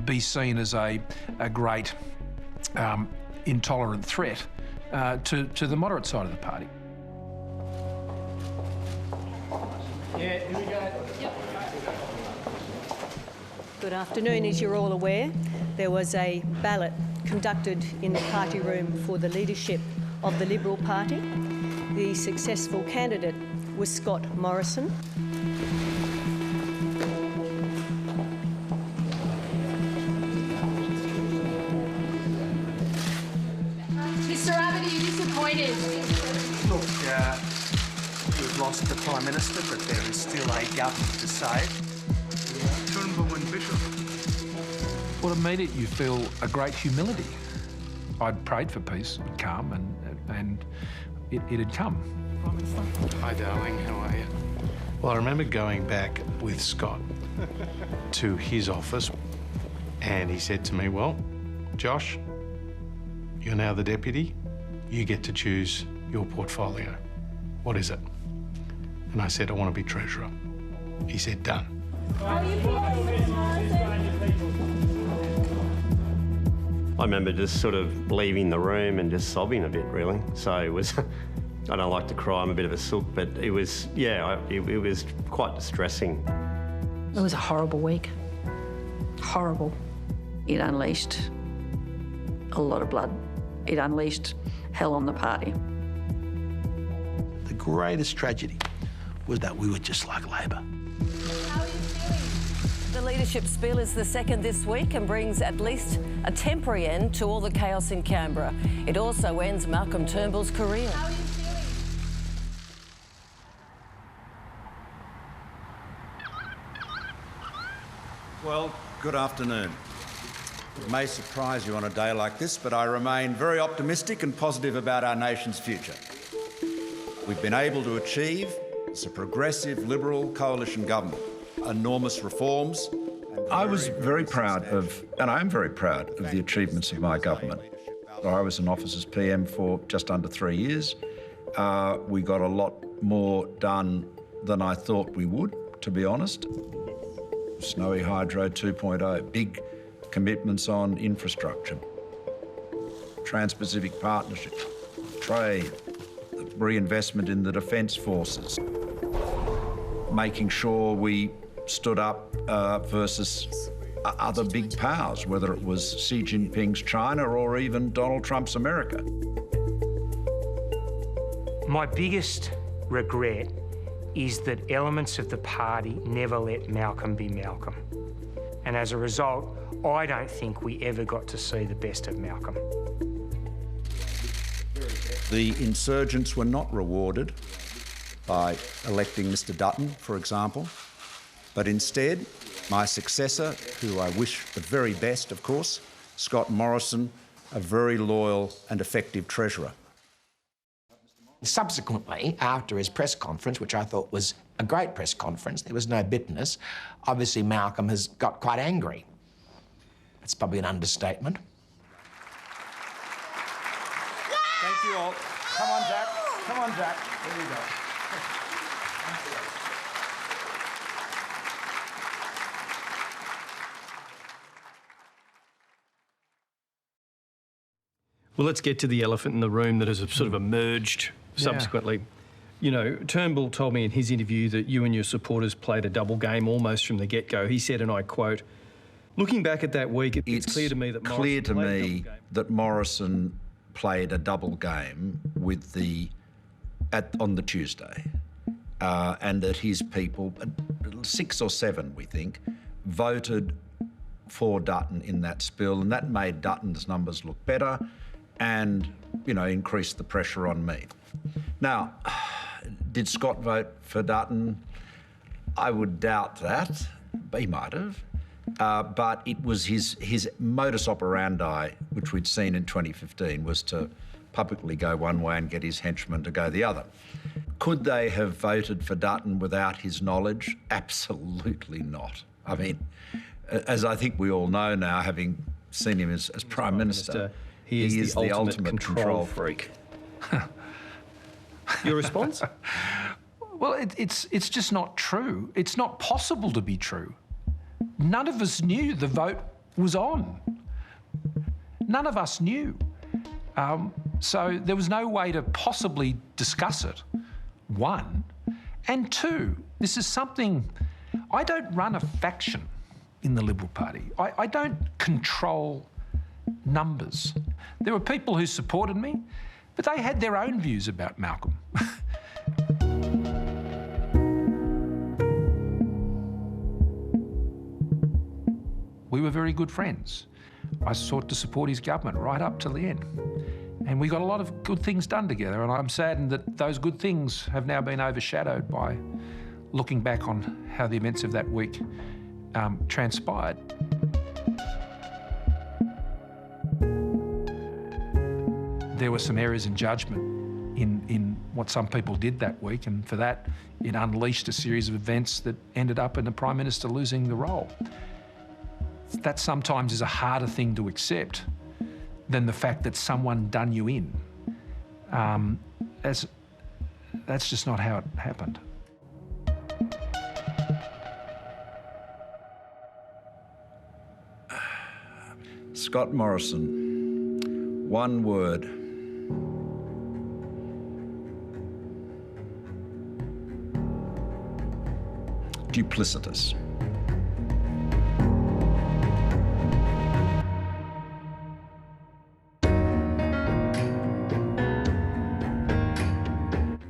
be seen as a great intolerant threat to the moderate side of the party. Yeah, here we go. Good afternoon. As you're all aware, there was a ballot conducted in the party room for the leadership of the Liberal Party. The successful candidate was Scott Morrison. Mr Abbott, are you disappointed? Look, we've lost the Prime Minister, but there is still a government to save. Turnbull and Bishop. Well, immediately you feel a great humility. I'd prayed for peace would come, and it had come. Hi, darling. How are you? Well, I remember going back with Scott to his office, and he said to me, well, Josh, you're now the deputy. You get to choose your portfolio. What is it? And I said, I want to be treasurer. He said, done. I remember just sort of leaving the room and just sobbing a bit, really. So it was, I don't like to cry, I'm a bit of a sook, but it was, yeah, it was quite distressing. It was a horrible week. Horrible. It unleashed a lot of blood. It unleashed hell on the party. The greatest tragedy was that we were just like Labor. The leadership spill is the second this week and brings at least a temporary end to all the chaos in Canberra. It also ends Malcolm Turnbull's career. Well, good afternoon. It may surprise you on a day like this, but I remain very optimistic and positive about our nation's future. We've been able to achieve, as a progressive Liberal coalition government, enormous reforms. I was very proud of, and I am very proud of the achievements of my government. I was in office as PM for just under 3 years. We got a lot more done than I thought we would, to be honest. Snowy Hydro 2.0, big commitments on infrastructure, Trans-Pacific Partnership, trade, reinvestment in the Defence Forces, making sure we stood up versus other big powers, whether it was Xi Jinping's China or even Donald Trump's America. My biggest regret is that elements of the party never let Malcolm be Malcolm. And as a result, I don't think we ever got to see the best of Malcolm. The insurgents were not rewarded by electing Mr Dutton, for example, but instead my successor, who I wish the very best, of course, Scott Morrison, a very loyal and effective treasurer. Subsequently, after his press conference, which I thought was a great press conference, there was no bitterness, obviously Malcolm has got quite angry. That's probably an understatement. Thank you all. Come on, Jack. Come on, Jack. There you go. Well, let's get to the elephant in the room that has sort of emerged subsequently. You know, Turnbull told me in his interview that you and your supporters played a double game almost from the get-go. He said, and I quote, "Looking back at that week, it's clear to me that Morrison played a double game with on the Tuesday, and that his people, 6 or 7, we think, voted for Dutton in that spill, and that made Dutton's numbers look better and, you know, increased the pressure on me. Now, did Scott vote for Dutton? I would doubt that. He might have. but it was his modus operandi, which we'd seen in 2015, was to publicly go one way and get his henchmen to go the other. Could they have voted for Dutton without his knowledge? Absolutely not. I mean, as I think we all know now, having seen him as Prime Minister, he is the ultimate control freak. Your response? Well, it's just not true. It's not possible to be true. None of us knew the vote was on. None of us knew. So there was no way to possibly discuss it, one. And two, this is something... I don't run a faction in the Liberal Party. I don't control numbers. There were people who supported me, but they had their own views about Malcolm. We were very good friends. I sought to support his government right up to the end. And we got a lot of good things done together, and I'm saddened that those good things have now been overshadowed by looking back on how the events of that week transpired. There were some errors in judgment in what some people did that week, and for that, it unleashed a series of events that ended up in the Prime Minister losing the role. That sometimes is a harder thing to accept than the fact that someone done you in. That's just not how it happened. Scott Morrison, one word. Duplicitous.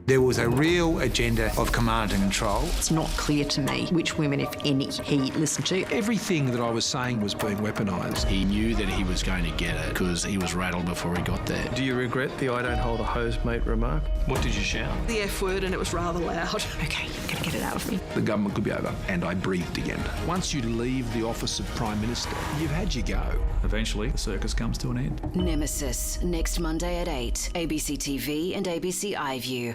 There was a real agenda of command and control. It's not clear to me which women, if any, he listened to. Everything that I was saying was being weaponised. He knew that he was going to get it because he was rattled before he got there. Do you regret the "I don't hold a hose, mate" remark? What did you shout? The F word, and it was rather loud. Okay, you're going to get it out of me. The government could be over, and I breathed again. Once you leave the office of Prime Minister, you've had your go. Eventually, the circus comes to an end. Nemesis, next Monday at 8, ABC TV and ABC iView.